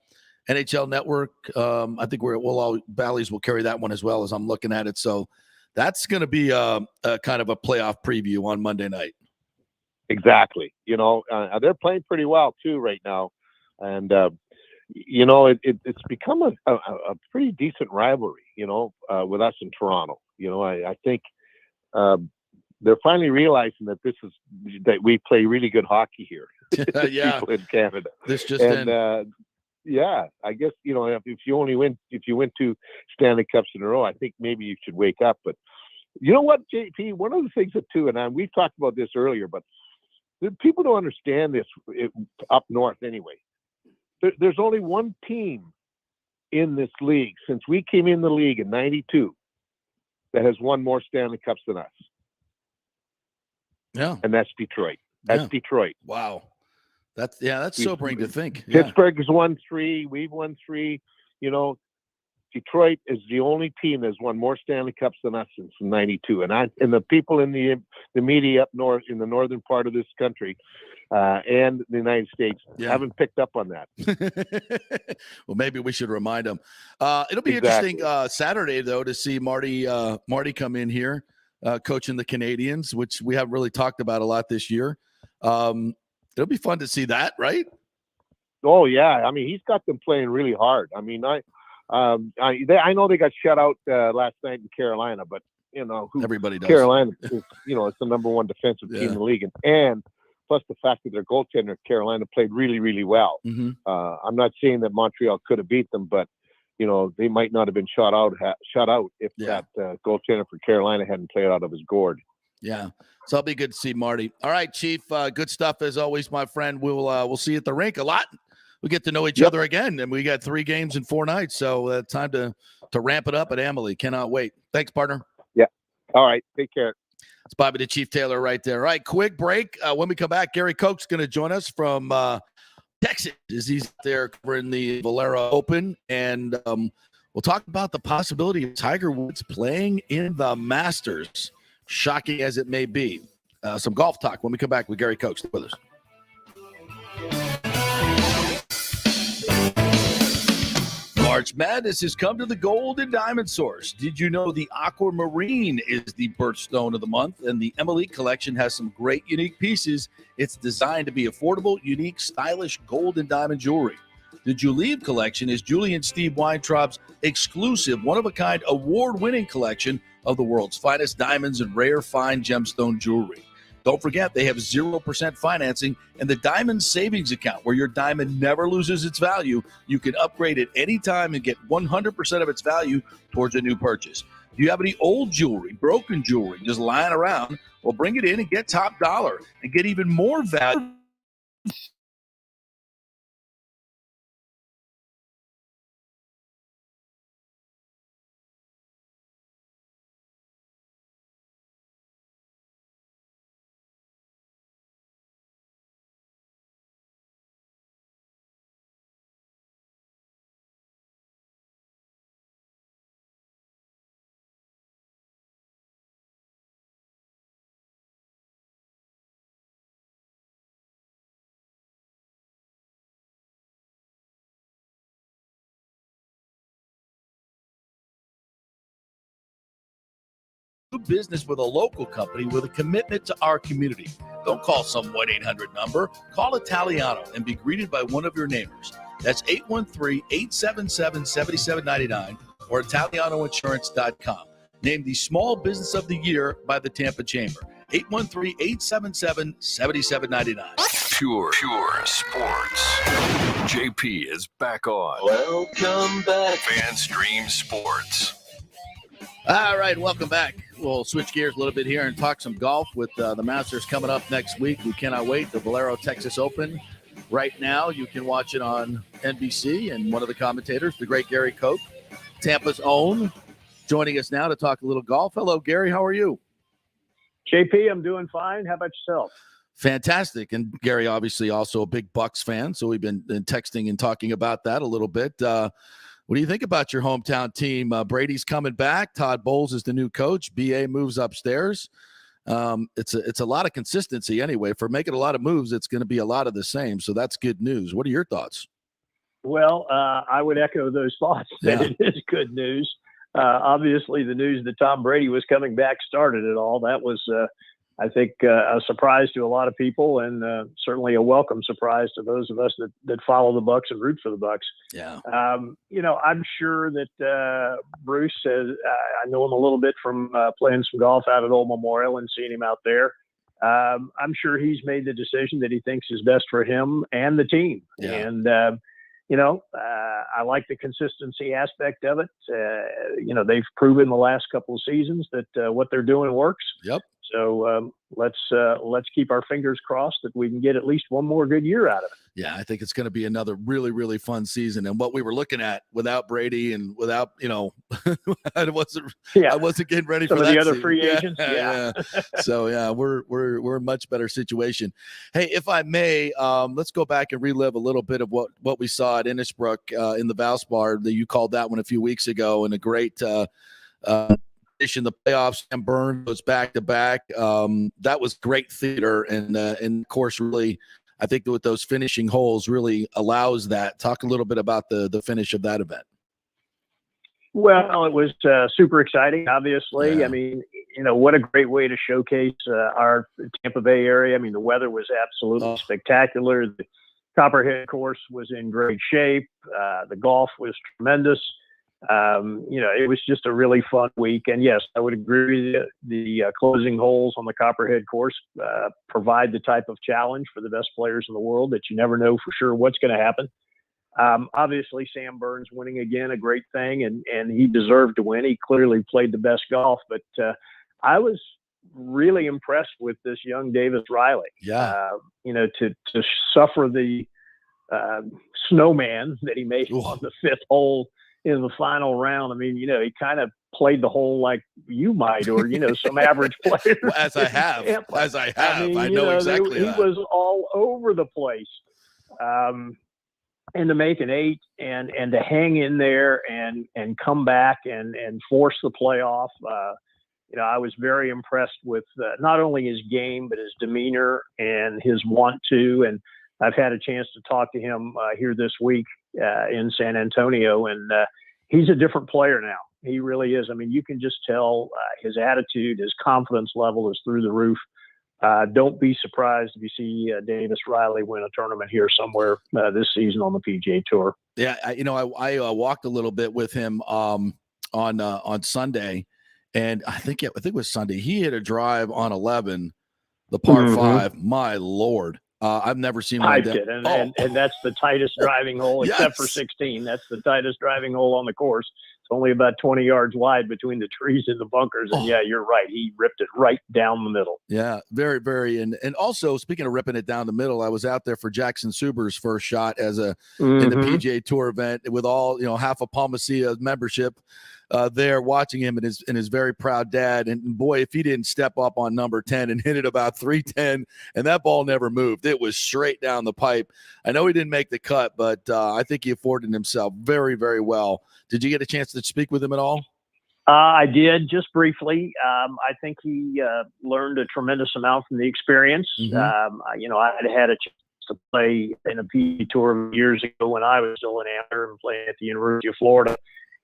NHL Network? I think Bally's will carry that one as well as I'm looking at it. So that's going to be a kind of a playoff preview on Monday night. Exactly. They're playing pretty well too right now. And, it's become a pretty decent rivalry, with us in Toronto. I think they're finally realizing that that we play really good hockey here. Yeah. People in Canada. This just in. Yeah, I guess, if you win 2 Stanley Cups in a row, I think maybe you should wake up. But you know what, JP, one of the things that too, and we've talked about this earlier, but people don't understand this up north anyway. There's only one team in this league since we came in the league in '92 that has won more Stanley Cups than us. Yeah. And that's Detroit. That's Detroit. Wow. That's sobering to think. Pittsburgh has won 3. We've won 3. Detroit is the only team that's won more Stanley Cups than us since '92. And the people in the media up north, in the northern part of this country, and the United States, haven't picked up on that. Well, maybe we should remind them. It'll be interesting Saturday, though, to see Marty come in here coaching the Canadians, which we haven't really talked about a lot this year. It'll be fun to see that, right? Oh, yeah. I mean, he's got them playing really hard. I mean, I know they got shut out last night in Carolina, but everybody does. Carolina is, it's the number 1 defensive team in the league, and plus the fact that their goaltender Carolina played really, really well. Mm-hmm. I'm not saying that Montreal could have beat them, but they might not have been shut out if that goaltender for Carolina hadn't played out of his gourd. Yeah, so it'll be good to see Marty. All right, Chief, good stuff as always, my friend. We'll see you at the rink a lot. We get to know each other again, and we got 3 games in 4 nights, so time to ramp it up at Amalie. Cannot wait. Thanks, partner. Yeah. All right. Take care. It's Bobby the Chief Taylor right there. All right, quick break. When we come back, Gary Koch's going to join us from Texas as he's there covering the Valero Open, and we'll talk about the possibility of Tiger Woods playing in the Masters, shocking as it may be. Some golf talk when we come back with Gary Koch. Stay with us. March Madness has come to the Gold and Diamond Source. Did you know the Aquamarine is the birthstone of the month? And the Emily collection has some great unique pieces. It's designed to be affordable, unique, stylish gold and diamond jewelry. The Julieve collection is Julie and Steve Weintraub's exclusive, one-of-a-kind, award-winning collection of the world's finest diamonds and rare fine gemstone jewelry. Don't forget, they have 0% financing and the Diamond Savings Account, where your diamond never loses its value. You can upgrade at any time and get 100% of its value towards a new purchase. If you have any old jewelry, broken jewelry, just lying around, well, bring it in and get top dollar and get even more value Do business with a local company with a commitment to our community. Don't call some 1-800 number. Call Italiano and be greeted by one of your neighbors. That's 813-877-7799 or ItalianoInsurance.com. Named the Small Business of the Year by the Tampa Chamber. 813-877-7799. Pure sports. JP is back on. Welcome back. FanStream Sports. All right, welcome back. We'll switch gears a little bit here and talk some golf with the Masters coming up next week. We cannot wait. The Valero Texas Open. Right now, you can watch it on NBC, and one of the commentators, the great Gary Koch, Tampa's own, joining us now to talk a little golf. Hello, Gary. How are you? JP, I'm doing fine. How about yourself? Fantastic. And Gary, obviously, also a big Bucs fan, so we've been texting and talking about that a little bit. What do you think about your hometown team? Brady's coming back. Todd Bowles is the new coach. BA moves upstairs. It's a lot of consistency anyway. For making a lot of moves, it's going to be a lot of the same. So that's good news. What are your thoughts? Well, I would echo those thoughts that it is good news. Obviously, the news that Tom Brady was coming back started it all. That was, I think, a surprise to a lot of people, and certainly a welcome surprise to those of us that follow the Bucs and root for the Bucs. Yeah. I'm sure that Bruce says, I know him a little bit from playing some golf out at Old Memorial and seeing him out there. I'm sure he's made the decision that he thinks is best for him and the team. Yeah. And, I like the consistency aspect of it. They've proven the last couple of seasons that what they're doing works. Yep. So let's keep our fingers crossed that we can get at least one more good year out of it. Yeah, I think it's going to be another really, really fun season. And what we were looking at without Brady and without, I wasn't getting ready Some for of that the other season. free agents. Yeah. So yeah, we're a much better situation. Hey, if I may, let's go back and relive a little bit of what we saw at Innisbrook in the Valspar. That you called that one a few weeks ago, and a great in the playoffs. Sam Burns was back to back. That was great theater, and of course, really, I think with those finishing holes really allows that. Talk a little bit about the finish of that event. Well, it was super exciting, obviously. Yeah. I mean, what a great way to showcase our Tampa Bay area. I mean, the weather was absolutely spectacular. The Copperhead course was in great shape. The golf was tremendous. It was just a really fun week. And yes, I would agree with you. The closing holes on the Copperhead course provide the type of challenge for the best players in the world that you never know for sure what's going to happen. Obviously, Sam Burns winning again, a great thing, and he deserved to win. He clearly played the best golf, but I was really impressed with this young Davis Riley. Yeah. To suffer the snowman that he made on the fifth hole in the final round. I mean, he kind of played the hole like you might, or, some average players. As I have. I know exactly. He was all over the place. And to make an 8 and to hang in there and come back and force the playoff. I was very impressed with not only his game, but his demeanor and his want to. And I've had a chance to talk to him here this week in San Antonio, and he's a different player now. He really is. I mean, you can just tell his attitude, his confidence level is through the roof. Don't be surprised if you see Davis Riley win a tournament here somewhere this season on the PGA Tour. Yeah, I walked a little bit with him on Sunday, and I think it was Sunday. He hit a drive on 11, the par 5. My Lord. I've never seen one. I did, and that's the tightest driving hole, except for 16. That's the tightest driving hole on the course. It's only about 20 yards wide between the trees and the bunkers. And yeah, you're right. He ripped it right down the middle. Yeah, very, very. And also, speaking of ripping it down the middle, I was out there for Jackson Suber's first shot in the PGA Tour event with all, half of Palmacia membership there watching him and his very proud dad. And boy, if he didn't step up on number 10 and hit it about 310, and that ball never moved. It was straight down the pipe. I know he didn't make the cut, but I think he afforded himself very, very well. Did you get a chance to speak with him at all? I did, just briefly. I think he learned a tremendous amount from the experience. I had a chance to play in a PGA Tour years ago when I was still an amateur and playing at the University of Florida.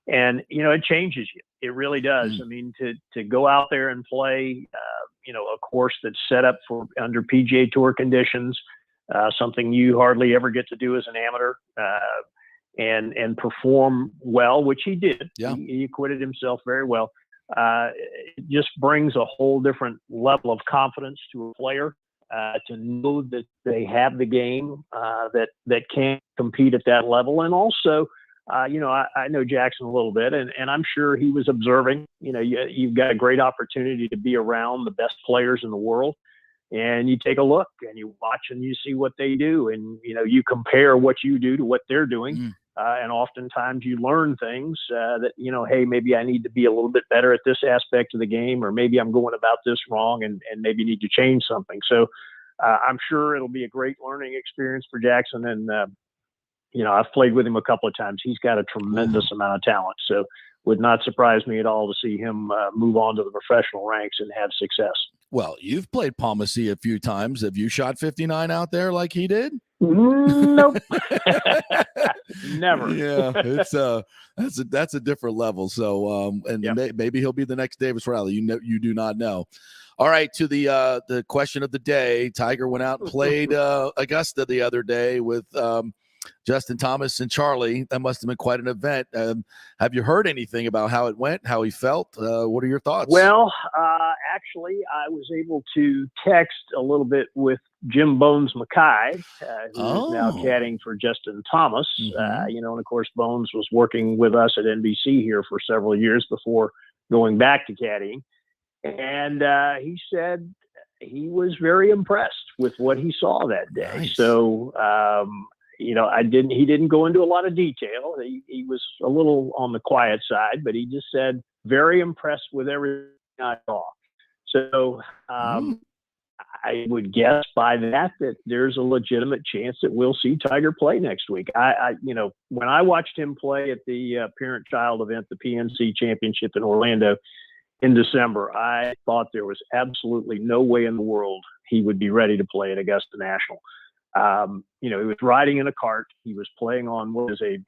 And, it changes you. It really does. I mean, to go out there and play, a course that's set up for under PGA Tour conditions, something you hardly ever get to do as an amateur, and perform well, which he did. Yeah. He acquitted himself very well. It just brings a whole different level of confidence to a player, to know that they have the game, that can compete at that level. And also, I know Jackson a little bit, and I'm sure he was observing. You've got a great opportunity to be around the best players in the world, and you take a look and you watch and you see what they do, and you compare what you do to what they're doing, and oftentimes you learn things that hey, maybe I need to be a little bit better at this aspect of the game, or maybe I'm going about this wrong, and maybe need to change something. So I'm sure it'll be a great learning experience for Jackson, and I've played with him a couple of times. He's got a tremendous amount of talent. So would not surprise me at all to see him move on to the professional ranks and have success. Well, you've played Palmacy a few times. Have you shot 59 out there like he did? Nope. Never. Yeah, it's that's a different level. So maybe he'll be the next Davis Riley. You do not know. All right, to the question of the day. Tiger went out and played Augusta the other day with Justin Thomas and Charlie. That must have been quite an event. Have you heard anything about how it went, how he felt? What are your thoughts? Well, actually, I was able to text a little bit with Jim Bones Mackay, who is now caddying for Justin Thomas. And of course, Bones was working with us at NBC here for several years before going back to caddying. And he said he was very impressed with what he saw that day. Nice. So, he didn't go into a lot of detail. He was a little on the quiet side, but he just said very impressed with everything I saw. So I would guess by that there's a legitimate chance that we'll see Tiger play next week. When I watched him play at the parent-child event, the PNC Championship in Orlando in December, I thought there was absolutely no way in the world he would be ready to play at Augusta National. He was riding in a cart. He was playing on what is a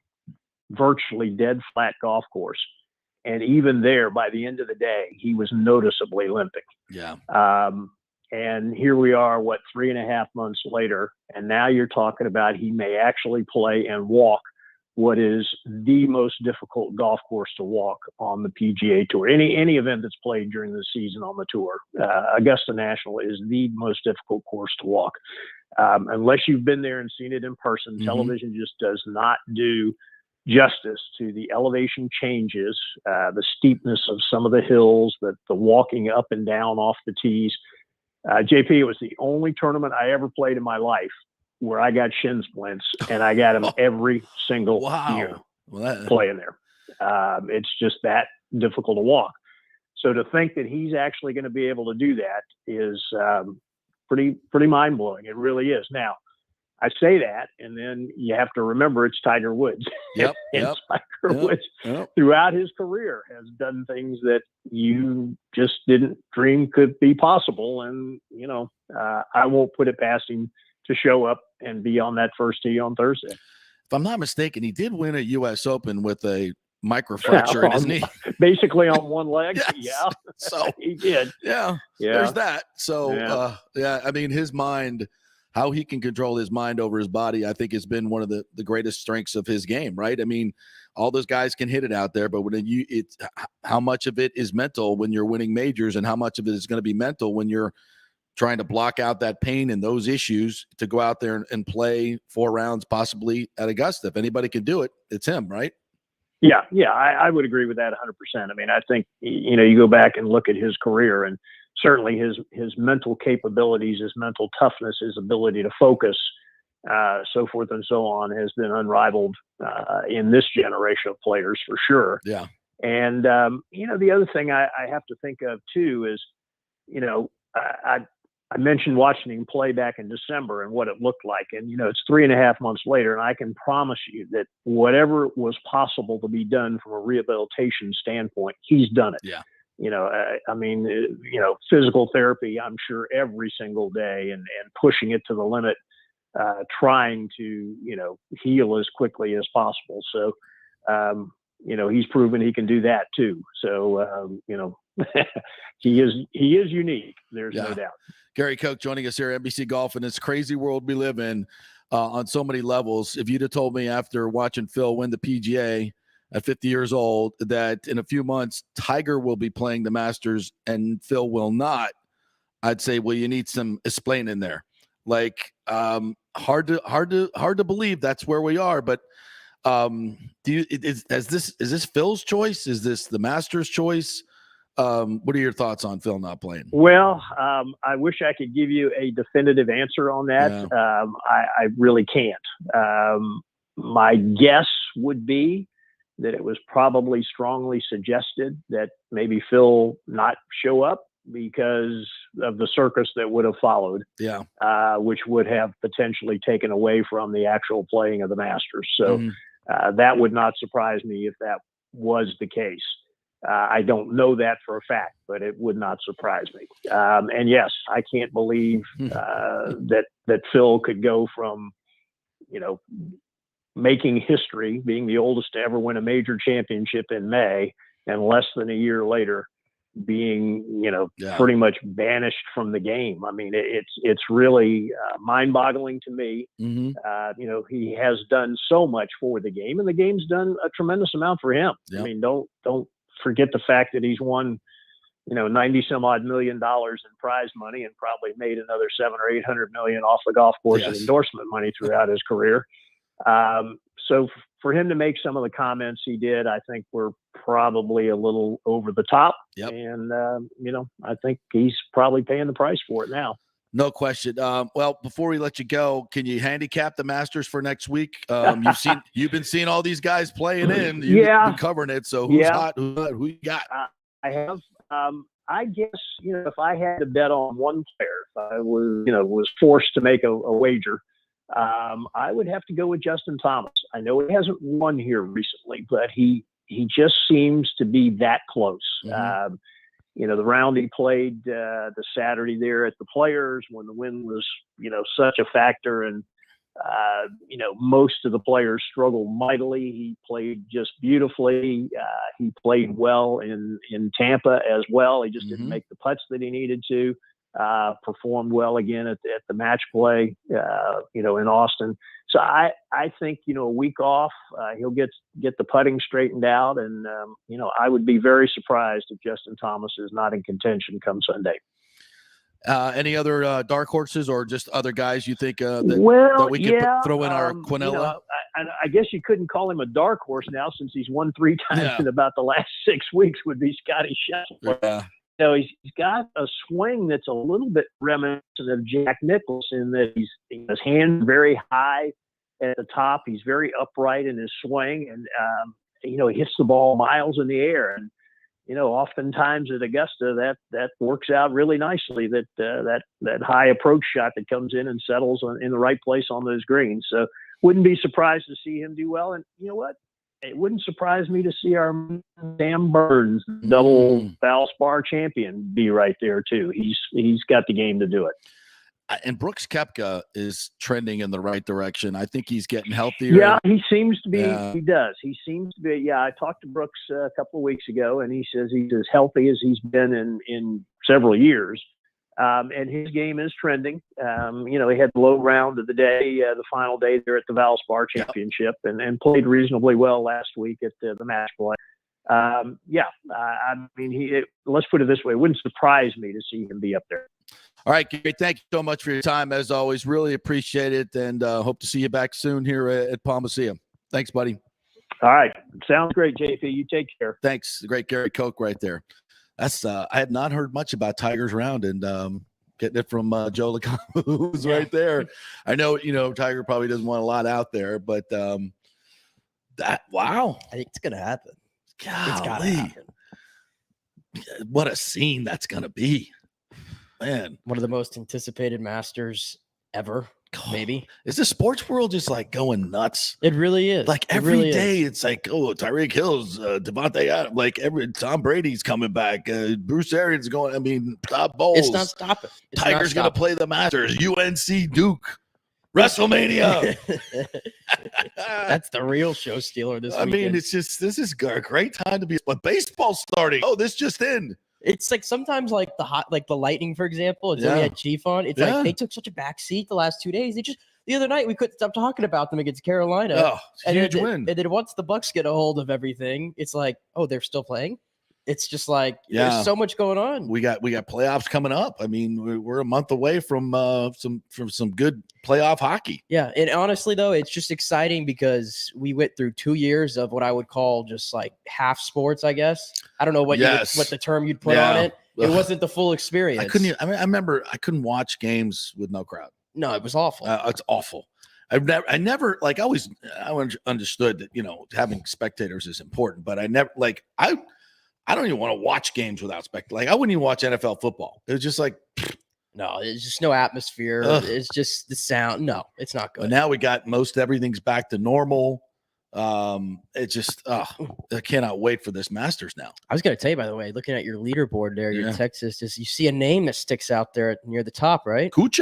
virtually dead flat golf course. And even there, by the end of the day, he was noticeably limping. Yeah. And here we are, 3.5 months later, and now you're talking about he may actually play and walk what is the most difficult golf course to walk on the PGA Tour. Any event that's played during the season on the tour, Augusta National is the most difficult course to walk. Unless you've been there and seen it in person, television just does not do justice to the elevation changes, the steepness of some of the hills, the walking up and down off the tees. JP, it was the only tournament I ever played in my life where I got shin splints, and I got them every single year playing there. It's just that difficult to walk. So to think that he's actually going to be able to do that is pretty mind-blowing. It really is. Now, I say that, and then you have to remember it's Tiger Woods. Tiger Woods, throughout his career, has done things that you just didn't dream could be possible. And, I won't put it past him to show up and be on that first tee on Thursday. If I'm not mistaken, he did win a U.S. Open with a microfracture in his knee. Basically on one leg. Yes. Yeah. So he did. Yeah. There's that. So, I mean, his mind, how he can control his mind over his body, I think has been one of the greatest strengths of his game, right? I mean, all those guys can hit it out there, but it's how much of it is mental when you're winning majors, and how much of it is going to be mental when you're trying to block out that pain and those issues to go out there and play 4 rounds possibly at Augusta. If anybody can do it, it's him, right? Yeah, I would agree with that 100%. I mean, I think, you go back and look at his career, and certainly his mental capabilities, his mental toughness, his ability to focus, so forth and so on, has been unrivaled in this generation of players for sure. Yeah. And, the other thing I have to think of too is, I mentioned watching him play back in December and what it looked like. And, it's 3.5 months later, and I can promise you that whatever was possible to be done from a rehabilitation standpoint, he's done it. Yeah. Physical therapy, I'm sure every single day, and pushing it to the limit, trying to, heal as quickly as possible. So, he's proven he can do that too. So, he is unique. There's no doubt. Gary Koch joining us here at NBC Golf in this crazy world we live in on so many levels. If you'd have told me after watching Phil win the PGA at 50 years old that in a few months Tiger will be playing the Masters and Phil will not, I'd say, well, you need some explaining there. Like, hard to believe that's where we are. But is this Phil's choice? Is this the Masters' choice? What are your thoughts on Phil not playing? Well, I wish I could give you a definitive answer on that. Yeah. I really can't. My guess would be that it was probably strongly suggested that maybe Phil not show up because of the circus that would have followed. Yeah. Which would have potentially taken away from the actual playing of the Masters. So that would not surprise me if that was the case. I don't know that for a fact, but it would not surprise me. And yes, I can't believe that Phil could go from, making history, being the oldest to ever win a major championship in May, and less than a year later being, pretty much banished from the game. I mean, it's really mind-boggling to me. He has done so much for the game, and the game's done a tremendous amount for him. Yep. I mean, don't forget the fact that he's won, $90 some odd million in prize money and probably made another $700 or $800 million off the golf course in endorsement money throughout his career. So for him to make some of the comments he did, I think were probably a little over the top. Yep. And, I think he's probably paying the price for it now. No question. Well, before we let you go, can you handicap the Masters for next week? You've been seeing all these guys playing in. You've been covering it. So who's hot? Who you got? I have. I guess if I had to bet on one player, if I was forced to make a wager, I would have to go with Justin Thomas. I know he hasn't won here recently, but he just seems to be that close. The round he played the Saturday there at the Players when the wind was, such a factor, and most of the players struggled mightily. He played just beautifully. He played well in Tampa as well. He just didn't make the putts that he needed to. Performed well again at the match play, in Austin. So I think, a week off, he'll get the putting straightened out. And, I would be very surprised if Justin Thomas is not in contention come Sunday. Any other dark horses or just other guys you think that we could throw in our Quinella? I guess you couldn't call him a dark horse now since he's won 3 times in about the last 6 weeks would be Scotty Scheffler. Yeah. He's got a swing that's a little bit reminiscent of Jack Nicklaus in that his hands very high at the top. He's very upright in his swing, and he hits the ball miles in the air. And oftentimes at Augusta, that works out really nicely. That high approach shot that comes in and settles in the right place on those greens. So wouldn't be surprised to see him do well. And you know what? It wouldn't surprise me to see our Sam Burns, double Valspar champion, be right there too. He's got the game to do it. And Brooks Koepka is trending in the right direction. I think he's getting healthier. Yeah, he seems to be. He does. He seems to be. Yeah, I talked to Brooks a couple of weeks ago, and he says he's as healthy as he's been in several years. And his game is trending. He had the low round of the day, the final day there at the Valspar Championship, and played reasonably well last week at the match play. Let's put it this way. It wouldn't surprise me to see him be up there. All right, Gary, thank you so much for your time, as always. Really appreciate it, and hope to see you back soon here at Palmacia. Thanks, buddy. All right. Sounds great, JP. You take care. Thanks. The great Gary Koch right there. That's I had not heard much about Tiger's round, and getting it from Joe LaCombe, who's right there. I know, Tiger probably doesn't want a lot out there, but wow. I think it's going to happen. Golly. It's got to happen. What a scene that's going to be. Man. One of the most anticipated Masters ever, maybe. Is the sports world just like going nuts? It really is. Like every day it's like, oh, Tyreek Hill's, Devontae Adams, like Tom Brady's coming back. Bruce Arians going, Todd Bowles. It's not stopping. Tiger's going to play the Masters. UNC Duke. WrestleMania. That's the real show stealer this I weekend. mean, this is a great time to be. But baseball's starting. Oh, this just in. It's like sometimes like the Lightning, for example, until we had Chief on. It's like they took such a back seat the last 2 days. The other night we couldn't stop talking about them against Carolina. Oh, huge win. And then once the Bucs get a hold of everything, it's like, oh, they're still playing. It's just like there's so much going on. We got playoffs coming up. I mean, we're a month away from some good playoff hockey. Yeah, and honestly though, it's just exciting because we went through 2 years of what I would call just like half sports. I guess I don't know what what the term you'd put on it. It wasn't the full experience. I remember I couldn't watch games with no crowd. No, it was awful. It's awful. I always understood that having spectators is important, but I don't even want to watch games without spectators. Like I wouldn't even watch NFL football. It was just like, no, it's just no atmosphere. Ugh. It's just the sound. No, it's not good. But now we got everything's back to normal. It's just, I cannot wait for this Masters now. I was going to tell you, by the way, looking at your leaderboard there, your Texas, you see a name that sticks out there near the top, right? Koch,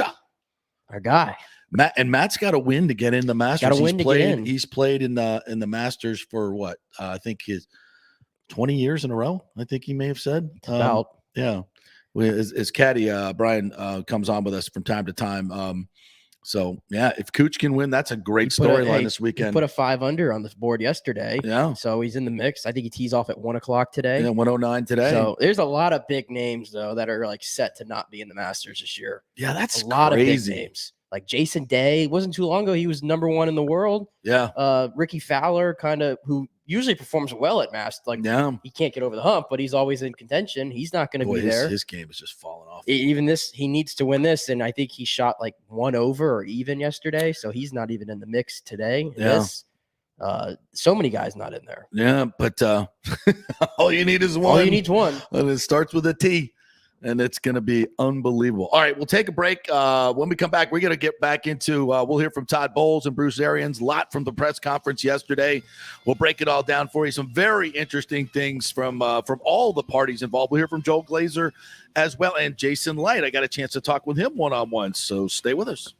our guy. Matt's got to win to get in the Masters. Got to win to get in. He's played in the Masters for what? I think his 20 years in a row, I think he may have said. His caddy, Brian, comes on with us from time to time. So, if Koch can win, that's a great storyline this weekend. He put a 5 under on the board yesterday. Yeah. So he's in the mix. I think he tees off at 1 o'clock today. Yeah, 1:09 today. So there's a lot of big names, though, that are like set to not be in the Masters this year. Yeah, that's a lot crazy. of big names. Like Jason Day, it wasn't too long ago. He was number 1 in the world. Yeah. Ricky Fowler, who usually performs well at Masters. Like he can't get over the hump, but he's always in contention. He's not going to be there. His game is just falling off. Even this, he needs to win this, and I think he shot like 1 over or even yesterday, so he's not even in the mix today. So many guys not in there. Yeah, but all you need is one. All you need is one, and it starts with a T. And it's going to be unbelievable. All right, we'll take a break. When we come back, we're going to get back into we'll hear from Todd Bowles and Bruce Arians. A lot from the press conference yesterday. We'll break it all down for you. Some very interesting things from all the parties involved. We'll hear from Joel Glazer as well and Jason Light. I got a chance to talk with him one-on-one, so stay with us.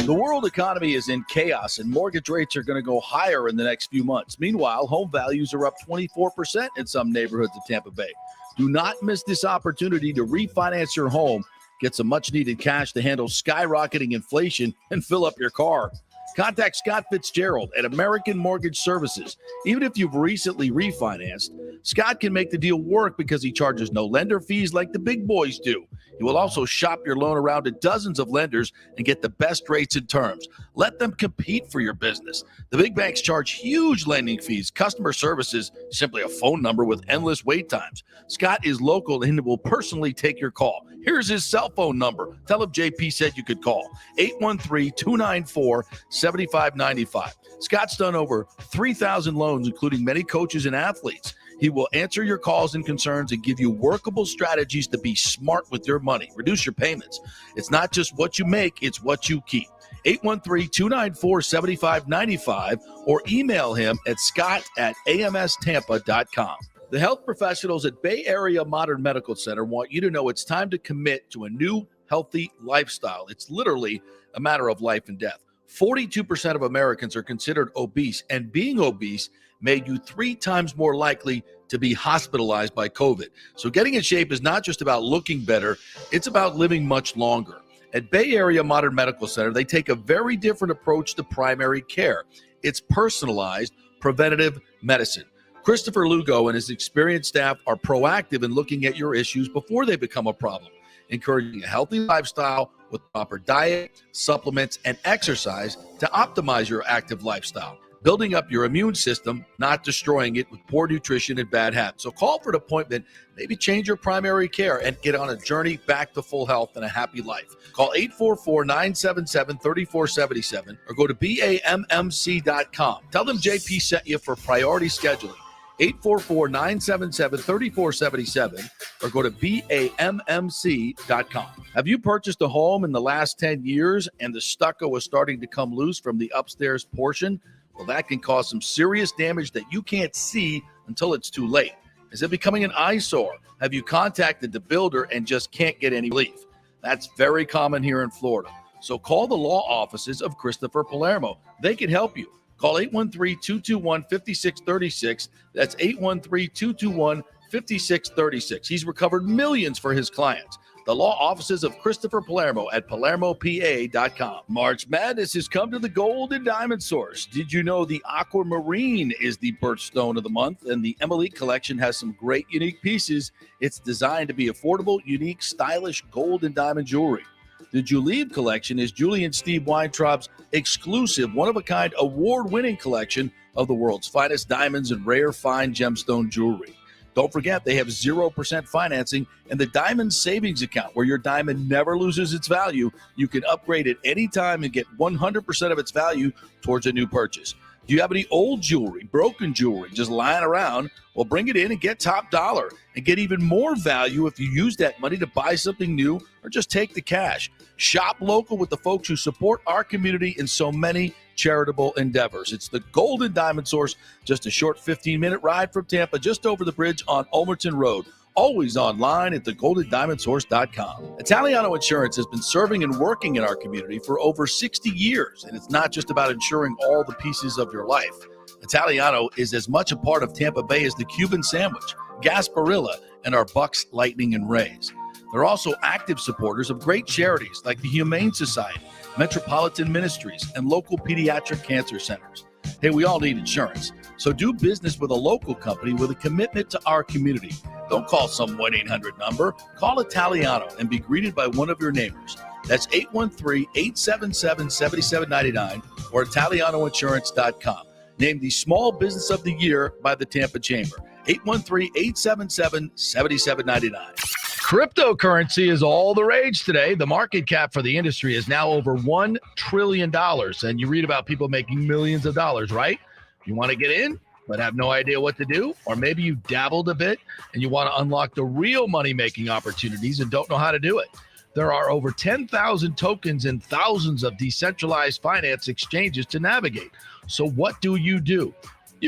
The world economy is in chaos, and mortgage rates are going to go higher in the next few months. Meanwhile, home values are up 24% in some neighborhoods of Tampa Bay. Do not miss this opportunity to refinance your home, get some much-needed cash to handle skyrocketing inflation, and fill up your car. Contact Scott Fitzgerald at American Mortgage Services. Even if you've recently refinanced, Scott can make the deal work because he charges no lender fees like the big boys do. He will also shop your loan around to dozens of lenders and get the best rates and terms. Let them compete for your business. The big banks charge huge lending fees. Customer service is simply a phone number with endless wait times. Scott is local and will personally take your call. Here's his cell phone number. Tell him JP said you could call. 813-294-7595. Scott's done over 3,000 loans, including many coaches and athletes. He will answer your calls and concerns and give you workable strategies to be smart with your money. Reduce your payments. It's not just what you make, it's what you keep. 813-294-7595 or email him at scott@amstampa.com. The health professionals at Bay Area Modern Medical Center want you to know it's time to commit to a new healthy lifestyle. It's literally a matter of life and death. 42% of Americans are considered obese, and being obese made you 3 times more likely to be hospitalized by COVID. So getting in shape is not just about looking better, it's about living much longer. At Bay Area Modern Medical Center, they take a very different approach to primary care. It's personalized, preventative medicine. Christopher Lugo and his experienced staff are proactive in looking at your issues before they become a problem, encouraging a healthy lifestyle with proper diet, supplements, and exercise to optimize your active lifestyle, building up your immune system, not destroying it with poor nutrition and bad habits. So call for an appointment, maybe change your primary care, and get on a journey back to full health and a happy life. Call 844-977-3477 or go to BAMMC.com. Tell them JP sent you for priority scheduling. 844-977-3477 or go to BAMMC.com. Have you purchased a home in the last 10 years and the stucco is starting to come loose from the upstairs portion? Well, that can cause some serious damage that you can't see until it's too late. Is it becoming an eyesore? Have you contacted the builder and just can't get any relief? That's very common here in Florida. So call the law offices of Christopher Palermo. They can help you. Call 813-221-5636. That's 813-221-5636. He's recovered millions for his clients. The law offices of Christopher Palermo at PalermoPA.com. March Madness has come to the Gold and Diamond Source. Did you know the Aquamarine is the birthstone of the month? And the Emily collection has some great unique pieces. It's designed to be affordable, unique, stylish gold and diamond jewelry. The Julieve collection is Julie and Steve Weintraub's exclusive, one-of-a-kind, award-winning collection of the world's finest diamonds and rare fine gemstone jewelry. Don't forget, they have 0% financing and the Diamond Savings Account, where your diamond never loses its value. You can upgrade at any time and get 100% of its value towards a new purchase. Do you have any old jewelry, broken jewelry, just lying around? Well, bring it in and get top dollar and get even more value if you use that money to buy something new or just take the cash. Shop local with the folks who support our community in so many charitable endeavors. It's the Golden Diamond Source, just a short 15-minute ride from Tampa, just over the bridge on Ulmerton Road. Always online at thegoldendiamondsource.com. Italiano Insurance has been serving and working in our community for over 60 years, and it's not just about insuring all the pieces of your life. Italiano is as much a part of Tampa Bay as the Cuban sandwich, Gasparilla, and our Bucs, Lightning, and Rays. They're also active supporters of great charities like the Humane Society, Metropolitan Ministries, and local pediatric cancer centers. Hey, we all need insurance, so do business with a local company with a commitment to our community. Don't call some 1-800 number. Call Italiano and be greeted by one of your neighbors. That's 813-877-7799 or ItalianoInsurance.com. Named the Small Business of the Year by the Tampa Chamber. 813-877-7799. Cryptocurrency is all the rage today. The market cap for the industry is now over $1 trillion. And you read about people making millions of dollars, right? You want to get in, but have no idea what to do? Or maybe you dabbled a bit and you want to unlock the real money-making opportunities and don't know how to do it. There are over 10,000 tokens and thousands of decentralized finance exchanges to navigate. So what do? You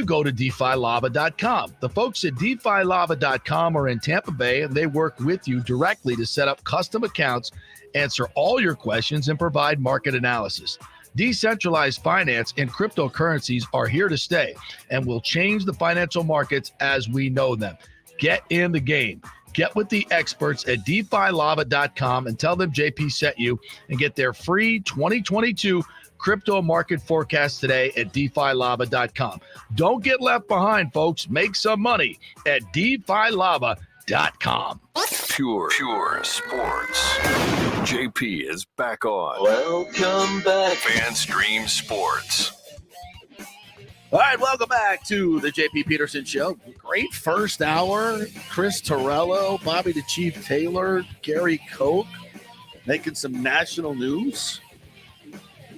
go to DeFiLava.com. The folks at DeFiLava.com are in Tampa Bay, and they work with you directly to set up custom accounts, answer all your questions, and provide market analysis. Decentralized finance and cryptocurrencies are here to stay and will change the financial markets as we know them. Get in the game. Get with the experts at DeFiLava.com and tell them JP sent you and get their free 2022 crypto market forecast today at DeFiLava.com. Don't get left behind, folks. Make some money at DeFiLava.com. Pure sports. JP is back on. Welcome back. FanStream Sports. All right, welcome back to the JP Peterson Show. Great first hour. Chris Torello, Bobby the Chief Taylor, Gary Koch making some national news.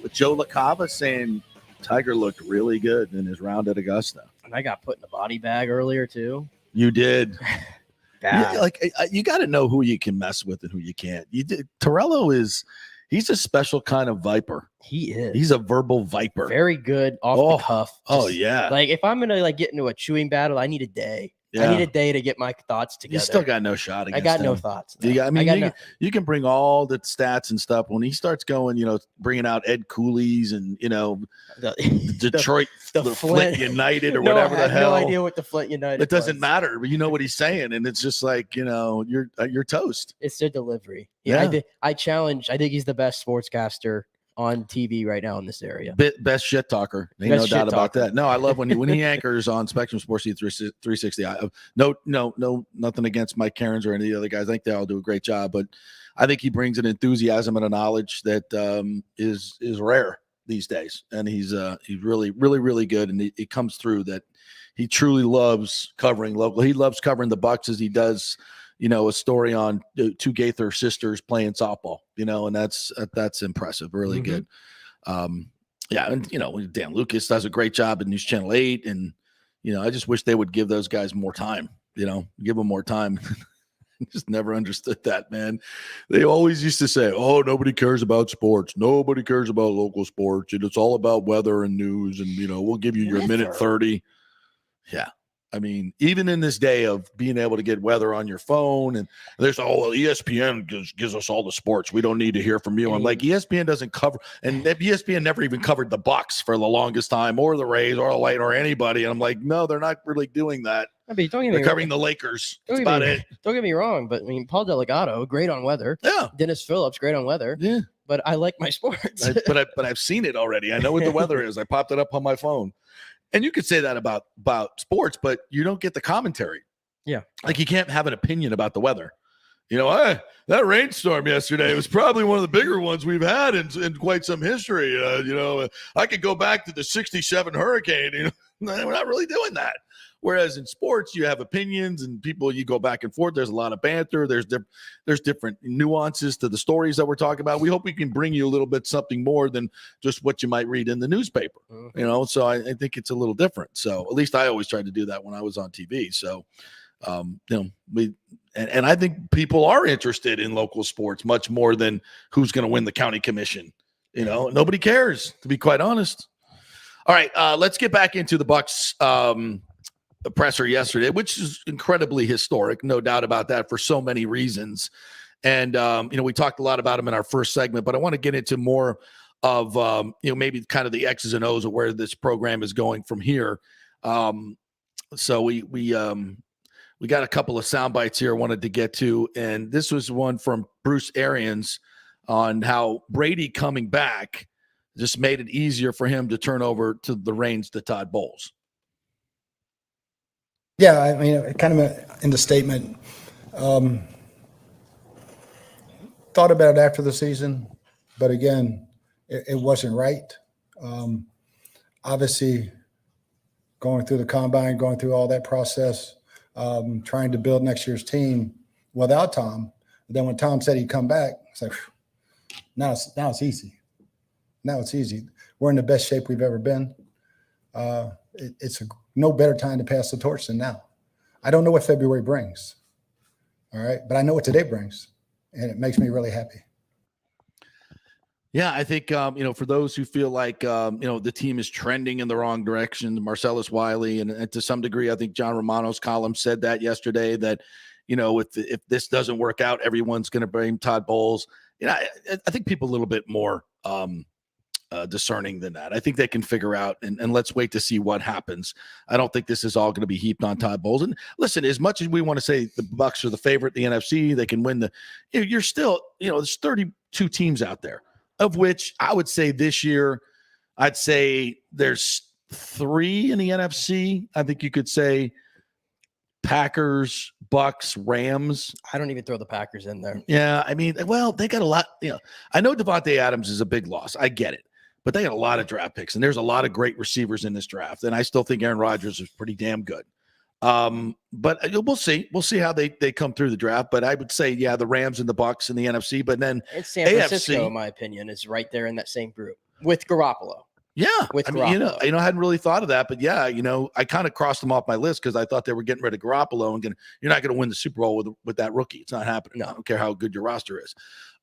With Joe LaCava saying Tiger looked really good in his round at Augusta. And I got put in a body bag earlier, too. You did. You got to know who you can mess with and who you can't. Torello he's a special kind of viper. He is. He's a verbal viper. Very good off the cuff. Yeah. Like if I'm gonna get into a chewing battle, I need a day. Yeah. I need a day to get my thoughts together. You still got no shot against him. I got no thoughts. No. You can bring all the stats and stuff. When he starts going, bringing out Ed Cooley's and, the Detroit, the Flint United or whatever the hell. I have no idea what the Flint United It doesn't matter, but you know what he's saying. And it's just like, you're toast. It's their delivery. Yeah. I think he's the best sportscaster on TV right now in this area. Best shit talker. Ain't no doubt about that. No, I love when he anchors on Spectrum Sports 360. No, nothing against Mike Cairns or any of the other guys. I think they all do a great job, but I think he brings an enthusiasm and a knowledge that is rare these days. And he's really, really, really good. And it comes through that he truly loves covering local. He loves covering the Bucs as he does, a story on two Gaither sisters playing softball, and that's impressive. Really good. And Dan Lucas does a great job at News Channel 8. And, I just wish they would give those guys more time, give them more time. Just never understood that, man. They always used to say, oh, nobody cares about sports. Nobody cares about local sports. And it's all about weather and news. And, we'll give you your minute 30. Yeah. I mean, even in this day of being able to get weather on your phone, and there's ESPN gives us all the sports. We don't need to hear from you. I'm like, ESPN doesn't cover, and ESPN never even covered the Bucs for the longest time, or the Rays, or the Light, or anybody. And I'm like, no, they're not really doing that. I mean, they're covering the Lakers. That's about it. Don't get me wrong, but I mean, Paul Delgado, great on weather. Yeah. Dennis Phillips, great on weather. Yeah. But I like my sports. but I've seen it already. I know what the weather is. I popped it up on my phone. And you could say that about sports, but you don't get the commentary. Yeah. Like you can't have an opinion about the weather. You know, that rainstorm yesterday was probably one of the bigger ones we've had in quite some history. You know, I could go back to the 67 hurricane. You know, we're not really doing that. Whereas in sports, you have opinions and people, you go back and forth. There's a lot of banter. There's different nuances to the stories that we're talking about. We hope we can bring you a little bit something more than just what you might read in the newspaper. Mm-hmm. You know, so I think it's a little different. So at least I always tried to do that when I was on TV. So, you know, and I think people are interested in local sports much more than who's going to win the county commission. You know, nobody cares, to be quite honest. All right, let's get back into the Bucs. Presser yesterday, which is incredibly historic, no doubt about that, for so many reasons. And you know, we talked a lot about him in our first segment, but I want to get into more of you know, maybe kind of the X's and O's of where this program is going from here. So we got a couple of sound bites here I wanted to get to, and this was one from Bruce Arians on how Brady coming back just made it easier for him to turn over to the reins to Todd Bowles. Yeah, I mean, kind of in the statement, thought about it after the season, but again, it wasn't right. Obviously, going through the combine, going through all that process, trying to build next year's team without Tom. But then when Tom said he'd come back, it's like, now it's easy. Now it's easy. We're in the best shape we've ever been. It's no better time to pass the torch than now. I don't know what February brings, all right? But I know what today brings, and it makes me really happy. Yeah, I think, you know, for those who feel like, you know, the team is trending in the wrong direction, Marcellus Wiley, and to some degree, I think John Romano's column said that yesterday, that, you know, if this doesn't work out, everyone's going to blame Todd Bowles. You know, I think people a little bit more discerning than that. I think they can figure out, and let's wait to see what happens. I don't think this is all going to be heaped on Todd Bowles. And listen, as much as we want to say the Bucs are the favorite in the NFC, they can win you're still, you know, there's 32 teams out there, of which I would say this year, I'd say there's 3 in the NFC. I think you could say Packers, Bucs, Rams. I don't even throw the Packers in there. Yeah, I mean, well, they got a lot. You know, I know Devontae Adams is a big loss. I get it. But they got a lot of draft picks, and there's a lot of great receivers in this draft. And I still think Aaron Rodgers is pretty damn good. But we'll see. We'll see how they come through the draft. But I would say, yeah, the Rams and the Bucs and the NFC. But then and San Francisco, in my opinion, is right there in that same group with Garoppolo. Yeah, with Garoppolo. You know, I hadn't really thought of that, but yeah, you know, I kind of crossed them off my list because I thought they were getting rid of Garoppolo and you're not going to win the Super Bowl with that rookie. It's not happening. No. I don't care how good your roster is.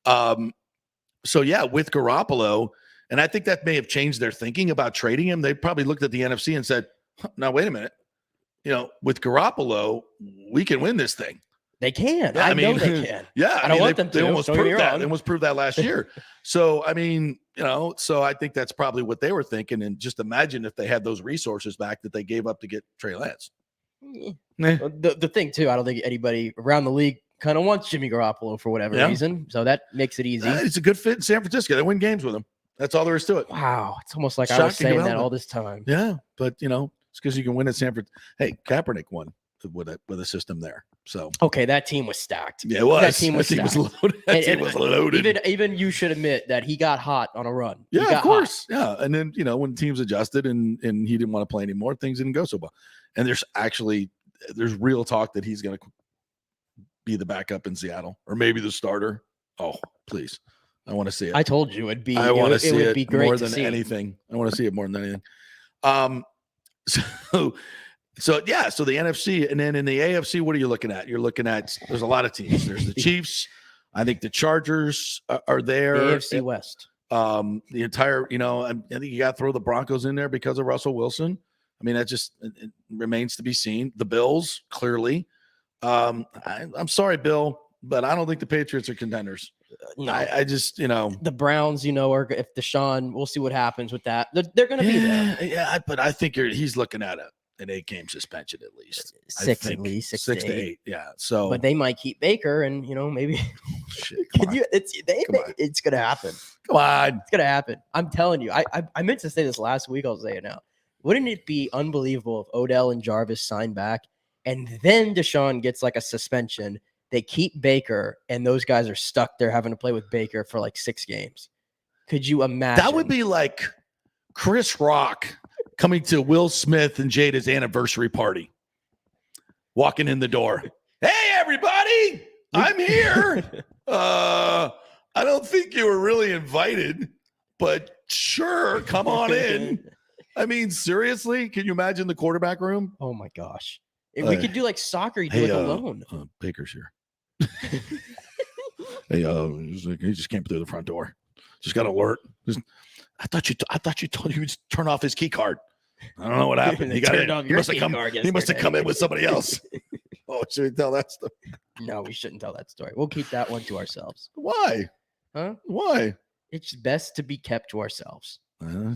So yeah, with Garoppolo, and I think that may have changed their thinking about trading him. They probably looked at the NFC and said, "Now wait a minute, you know, with Garoppolo, we can win this thing." They can. Yeah, I know they can. Yeah, I don't want them to. They almost proved that. They almost proved that last year. So, I mean, you know, so I think that's probably what they were thinking. And just imagine if they had those resources back that they gave up to get Trey Lance. The thing, too, I don't think anybody around the league kind of wants Jimmy Garoppolo for whatever reason. So that makes it easy. It's a good fit in San Francisco. They win games with him. That's all there is to it. Wow. It's almost like I was saying that all this time. Yeah. But, you know, it's because you can win at San Francisco. Hey, Kaepernick won with a system there. So okay, that team was stacked. Yeah, it was. That team was loaded. That team was loaded. Even you should admit that he got hot on a run. Yeah, of course. Hot. Yeah, and then you know when teams adjusted and he didn't want to play anymore, things didn't go so well. And there's real talk that he's going to be the backup in Seattle or maybe the starter. Oh, please. I want to see it. I told you it'd be. I want to see it be great more than anything. I want to see it more than anything. So yeah, so the NFC, and then in the AFC, what are you looking at? You're looking at there's a lot of teams. There's the Chiefs. I think the Chargers are there. The AFC West. The entire, you know, I think you got to throw the Broncos in there because of Russell Wilson. I mean, that just it remains to be seen. The Bills, clearly. I'm sorry, Bill, but I don't think the Patriots are contenders. No, I just, the Browns, are if Deshaun, we'll see what happens with that. They're going to be there. Yeah, but I think he's looking at an 8-game suspension at least. Six to 8. Yeah. So, but they might keep Baker, and maybe shit, it's going to happen. Come on, it's going to happen. I'm telling you. I meant to say this last week. I'll say it now. Wouldn't it be unbelievable if Odell and Jarvis sign back, and then Deshaun gets like a suspension? They keep Baker, and those guys are stuck there having to play with Baker for like 6 games. Could you imagine? That would be like Chris Rock coming to Will Smith and Jada's anniversary party, walking in the door. Hey, everybody, I'm here. I don't think you were really invited, but sure, come on in. I mean, seriously, can you imagine the quarterback room? Oh, my gosh. If we could do like soccer, you do it alone. Baker's here. Hey, he just came through the front door. Just got alert. I thought you told him to turn off his key card. I don't know what happened. He got in. He must have come in with somebody else. Oh, should we tell that story? No, we shouldn't tell that story. We'll keep that one to ourselves. Why? Huh? Why? It's best to be kept to ourselves.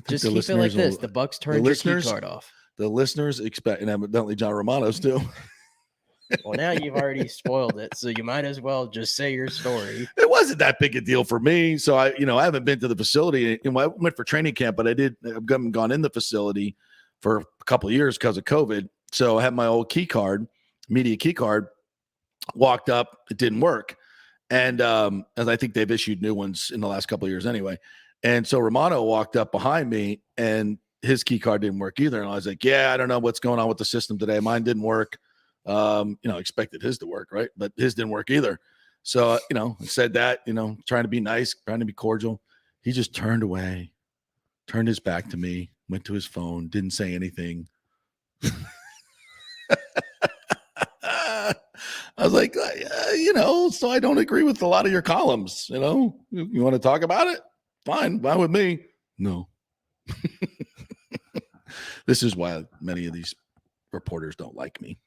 Just keep it like this. The Bucs turned your key card off. The listeners expect, and evidently John Romano's too. Well, now you've already spoiled it, so you might as well just say your story. It wasn't that big a deal for me. So I haven't been to the facility. I went for training camp, but I've gone in the facility for a couple of years because of COVID. So I had my old key card, media key card, walked up, it didn't work. And as I think they've issued new ones in the last couple of years anyway. And so Romano walked up behind me and his key card didn't work either. And I was like, yeah, I don't know what's going on with the system today. Mine didn't work. Expected his to work, right? But his didn't work either. So, I said that, trying to be nice, trying to be cordial. He just turned away, turned his back to me, went to his phone, didn't say anything. I was like, so I don't agree with a lot of your columns, you want to talk about it? Fine with me. No. This is why many of these reporters don't like me.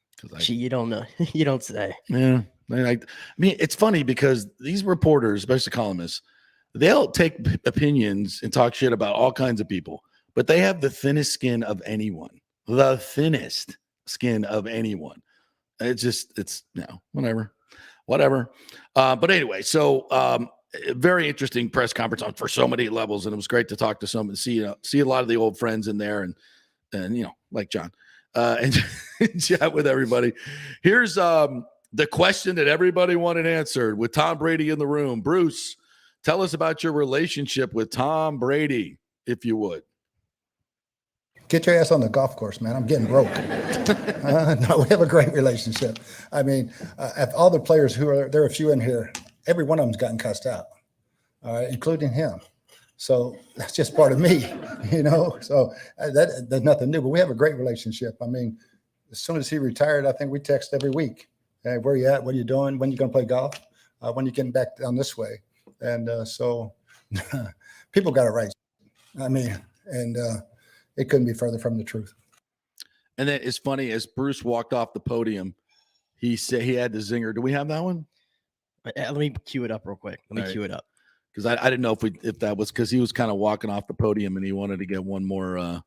You don't know. You don't say. Yeah. I mean, it's funny because these reporters, especially columnists, they'll take opinions and talk shit about all kinds of people, but they have the thinnest skin of anyone. The thinnest skin of anyone. It's whatever. But anyway, so very interesting press conference for so many levels, and it was great to talk to some and see a lot of the old friends in there, and like John. And chat with everybody. Here's the question that everybody wanted answered with Tom Brady in the room. Bruce, tell us about your relationship with Tom Brady, if you would. Get your ass on the golf course, man. I'm getting broke. No, we have a great relationship. I mean, all the players there are a few in here, every one of them's gotten cussed out, all right, including him. So that's just part of me, So that's nothing new, but we have a great relationship. I mean, as soon as he retired, I think we text every week. Hey, where you at? What are you doing? When you going to play golf? When you getting back down this way? And so people got it right. I mean, and it couldn't be further from the truth. And then it's funny, as Bruce walked off the podium, he said he had the zinger. Do we have that one? Let me cue it up real quick. Cue it up. Because I didn't know if that was because he was kind of walking off the podium and he wanted to get one more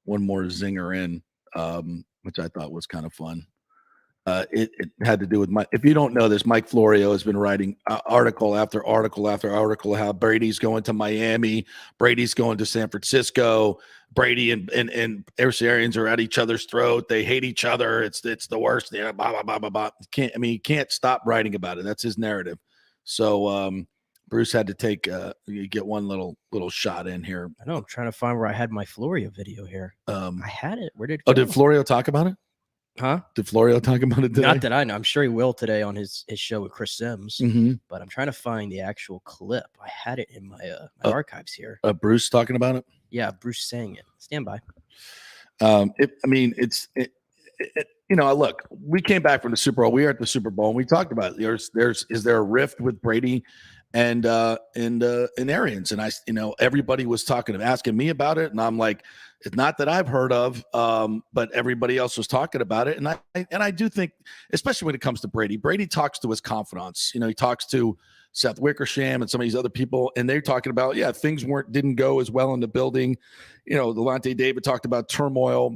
zinger in, which I thought was kind of fun. It had to do with if you don't know this, Mike Florio has been writing article after article after article how Brady's going to Miami, Brady's going to San Francisco, Brady and Bruce Arians are at each other's throat. They hate each other. It's the worst. Yeah, blah blah blah blah blah. He can't stop writing about it. That's his narrative. So Bruce had to get one little shot in here. I know. I'm trying to find where I had my Florio video here. I had it. Where did it go? Oh, did Florio talk about it? Huh? Did Florio talk about it today? Not that I know. I'm sure he will today on his show with Chris Sims. Mm-hmm. But I'm trying to find the actual clip. I had it in my archives here. Bruce talking about it? Yeah, Bruce saying it. Stand by. Look, we came back from the Super Bowl. We were at the Super Bowl, and we talked about is there a rift with Brady and Arians. And everybody was asking me about it, and I'm like, it's not that I've heard of, but everybody else was talking about it. And I do think, especially when it comes to Brady talks to his confidants. He talks to Seth Wickersham and some of these other people, and they're talking about, things didn't go as well in the building. Delonte David talked about turmoil.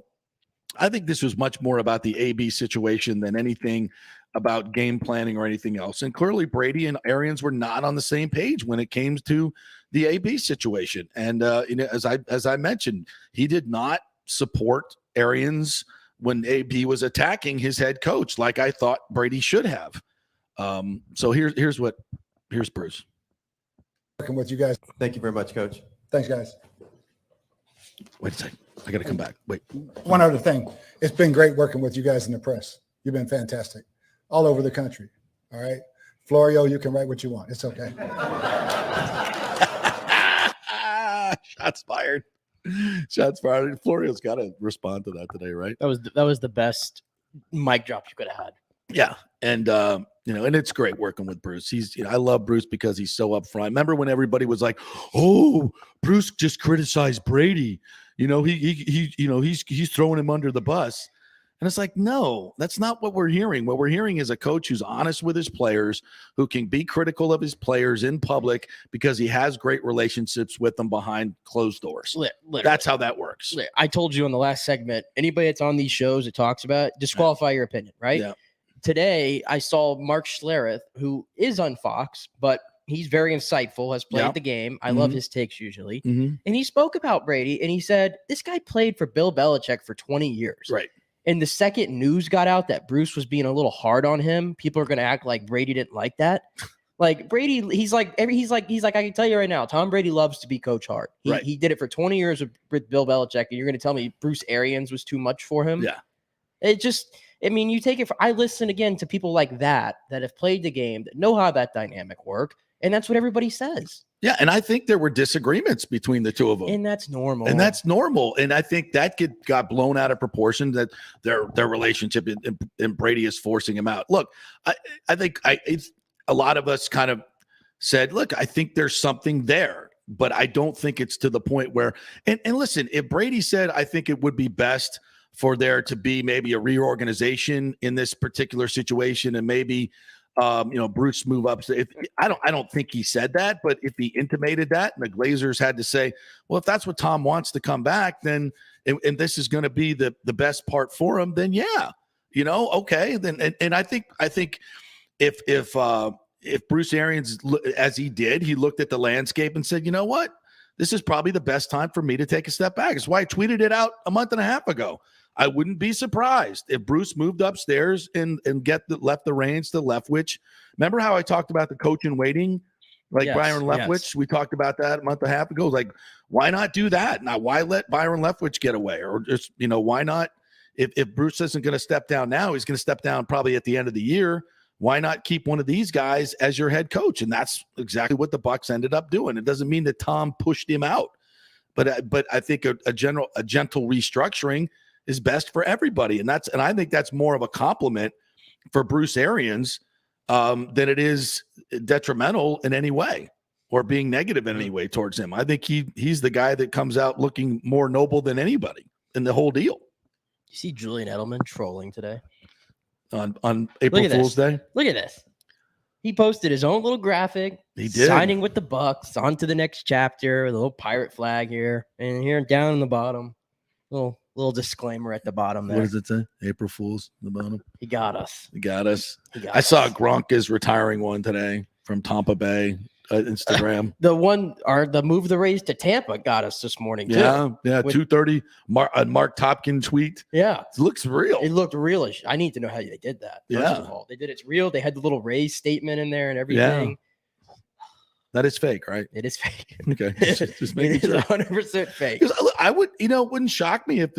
I think this was much more about the AB situation than anything about game planning or anything else. And clearly Brady and Arians were not on the same page when it came to the AB situation. And as I mentioned, he did not support Arians when AB was attacking his head coach like I thought Brady should have. So here's Bruce. Working with you guys. Thank you very much, Coach. Thanks, guys. Wait a second. I got to come back. Wait. One other thing. It's been great working with you guys in the press. You've been fantastic all over the country. All right. Florio, you can write what you want. It's okay. Shots fired. Shots fired. Florio's got to respond to that today, right? That was the best mic drop you could have had. Yeah. And, and it's great working with Bruce. I love Bruce because he's so upfront. Remember when everybody was like, oh, Bruce just criticized Brady. He's throwing him under the bus. And it's like, no, that's not what we're hearing. What we're hearing is a coach who's honest with his players, who can be critical of his players in public because he has great relationships with them behind closed doors. Literally. That's how that works. I told you in the last segment, anybody that's on these shows that talks about it, disqualify your opinion, right? Yeah. Today, I saw Mark Schlereth, who is on Fox, but he's very insightful, has played the game. I love his takes usually. And he spoke about Brady, and he said, this guy played for Bill Belichick for 20 years. Right. And the second news got out that Bruce was being a little hard on him, people are going to act like Brady didn't like that. Like Brady, he's like, I can tell you right now, Tom Brady loves to be Coach Hart. He did it for 20 years with Bill Belichick, and you're going to tell me Bruce Arians was too much for him? Yeah. You take it I listen again to people like that have played the game, that know how that dynamic work, and that's what everybody says. Yeah, and I think there were disagreements between the two of them. And that's normal. And I think that got blown out of proportion, that their relationship and Brady is forcing him out. Look, I think a lot of us kind of said, look, I think there's something there, but I don't think it's to the point where and listen, if Brady said, I think it would be best for there to be maybe a reorganization in this particular situation, and maybe Bruce move up. I don't think he said that, but if he intimated that, and the Glazers had to say, well, if that's what Tom wants to come back, then and this is going to be the best part for him, then okay. Then and I think if Bruce Arians, as he did, he looked at the landscape and said, you know what, this is probably the best time for me to take a step back. It's why I tweeted it out a month and a half ago. I wouldn't be surprised if Bruce moved upstairs and left the reins to Leftwich. Remember how I talked about the coach in waiting, like Byron Leftwich? Yes. We talked about that a month and a half ago. Like, why not do that? Now, why let Byron Leftwich get away? Or just, why not? If Bruce isn't going to step down now, he's going to step down probably at the end of the year. Why not keep one of these guys as your head coach? And that's exactly what the Bucs ended up doing. It doesn't mean that Tom pushed him out, but I think a gentle restructuring is best for everybody. And I think that's more of a compliment for Bruce Arians than it is detrimental in any way or being negative in any way towards him. I think he's the guy that comes out looking more noble than anybody in the whole deal. You see Julian Edelman trolling today on April Fool's Day? Look at this. He posted his own little graphic. He did. Signing with the Bucs, on to the next chapter, the little pirate flag here, and here down in the bottom, little disclaimer at the bottom there. What does it say? April Fool's at the bottom. He got us. I saw Gronk is retiring one today from Tampa Bay Instagram. The move the Rays to Tampa got us this morning too. Yeah, 2:30. Mark Topkin tweet. Yeah, it looks real. It looked realish. I need to know how they did that. First of all, they did it's real. They had the little Rays statement in there and everything. Yeah. That is fake, right? It is fake. Okay, just making sure. 100% fake. I would, it wouldn't shock me if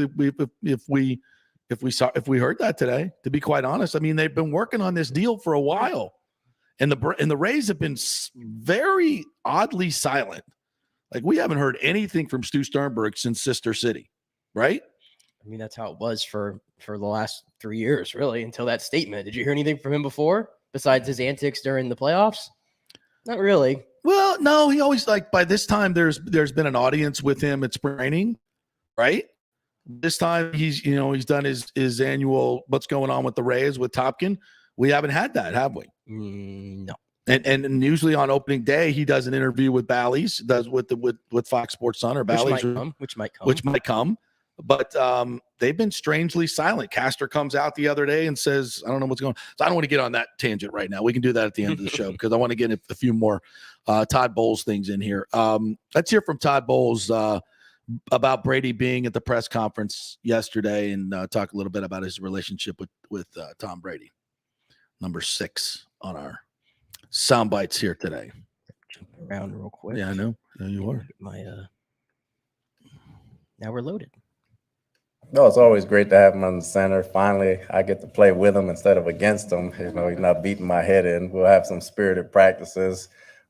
we heard that today. To be quite honest, I mean, they've been working on this deal for a while, and the Rays have been very oddly silent. Like, we haven't heard anything from Stu Sternberg since Sister City, right? I mean, that's how it was for the last 3 years, really, until that statement. Did you hear anything from him before, besides his antics during the playoffs? Not really. Well, no, he always by this time there's been an audience with him at spring training, right? This time he's done his annual what's going on with the Rays with Topkin. We haven't had that, have we? No. And usually on opening day he does an interview with Bally's, does with Fox Sports Sun or Bally's, which might come. But they've been strangely silent. Castor comes out the other day and says, I don't know what's going on. So I don't want to get on that tangent right now. We can do that at the end of the show because I want to get a few more Todd Bowles things in here. Let's hear from Todd Bowles about Brady being at the press conference yesterday and talk a little bit about his relationship with Tom Brady. Number 6 on our sound bites here today. Jump around real quick. Yeah, I know. Yeah, you are. Now we're loaded. No, it's always great to have him on the center. Finally, I get to play with him instead of against him. He's not beating my head in. We'll have some spirited practices.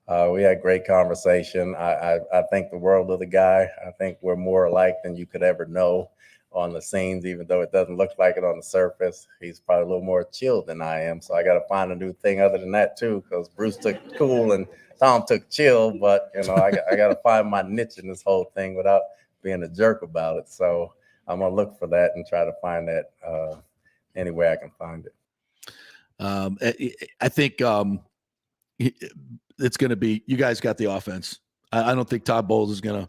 We had great conversation. I think the world of the guy. I think we're more alike than you could ever know on the scenes, even though it doesn't look like it on the surface. He's probably a little more chilled than I am. So I got to find a new thing other than that too, because Bruce took cool and Tom took chill. But, I got to find my niche in this whole thing without being a jerk about it. So I'm going to look for that and try to find that any way I can find it. I think it's going to be, you guys got the offense. I don't think Todd Bowles is going to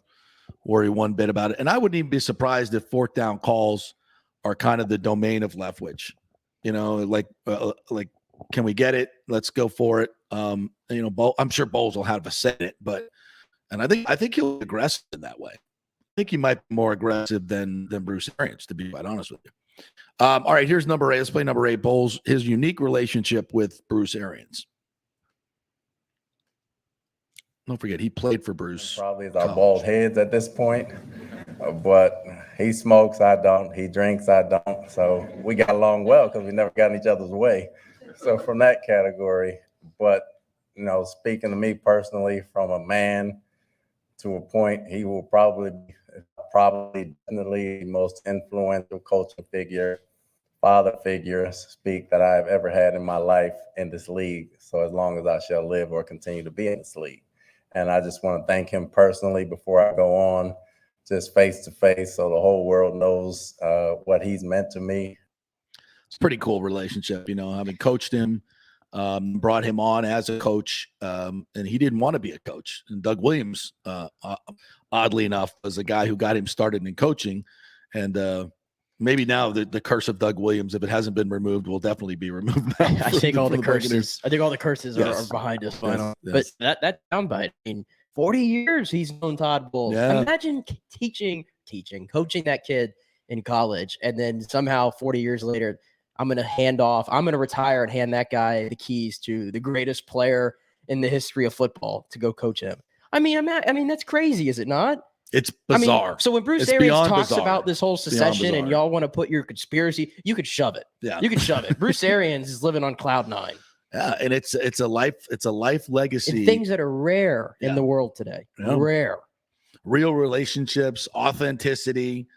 worry one bit about it. And I wouldn't even be surprised if fourth down calls are kind of the domain of Leftwich. Like, can we get it? Let's go for it. I'm sure Bowles will have a say in it, and I think he'll be aggressive in that way. I think he might be more aggressive than Bruce Arians, to be quite honest with you. All right, here's number 8. Let's play number 8, Bowles, his unique relationship with Bruce Arians. Don't forget, he played for Bruce. Probably is our bald heads at this point, but he smokes, I don't. He drinks, I don't. So we got along well because we never got in each other's way. So from that category, but, speaking to me personally, from a man to a point, he will probably definitely the most influential coaching figure, father figure that I've ever had in my life in this league. So as long as I shall live or continue to be in this league. And I just want to thank him personally before I go on, just face to face, so the whole world knows what he's meant to me. It's a pretty cool relationship, having coached him, brought him on as a coach, and he didn't want to be a coach. And Doug Williams, oddly enough, was a guy who got him started in coaching. And maybe now the curse of Doug Williams, if it hasn't been removed, will definitely be removed now. I think all the curses. I think all the curses are behind us. Yes. But that soundbite. 40 years he's known Todd Bowles. Yeah. Imagine coaching that kid in college, and then somehow 40 years later, I'm going to retire and hand that guy the keys to the greatest player in the history of football to go coach him. I mean, that's crazy, is it not? It's bizarre. So when Bruce Arians talks about this whole secession and y'all want to put your conspiracy, you could shove it. Yeah. You could shove it. Bruce Arians is living on cloud 9. Yeah, and it's a life legacy. And things that are rare in the world today. Yeah. Rare. Real relationships, authenticity,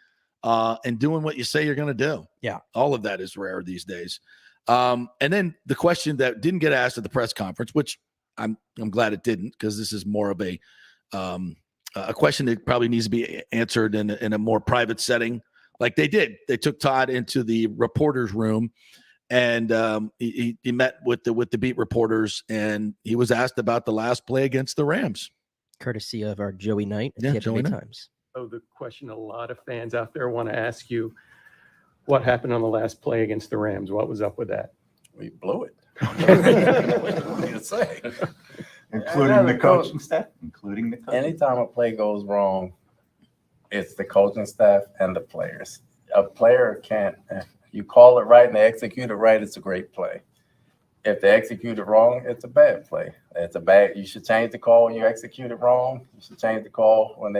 and doing what you say you're going to do. Yeah. All of that is rare these days. And then the question that didn't get asked at the press conference, which I'm glad it didn't, because this is more of a question that probably needs to be answered in a more private setting, like they did. They took Todd into the reporter's room, and he met with the beat reporters, and he was asked about the last play against the Rams, courtesy of our Joey Knight at Tampa Bay Times. So the question a lot of fans out there want to ask you, what happened on the last play against the Rams? What was up with that? We blew it. What do you say? Including the coaching staff. Anytime a play goes wrong, it's the coaching staff and the players. A player can't. You call it right and they execute it right, it's a great play. If they execute it wrong, it's a bad play. You should change the call when you execute it wrong. You should change the call when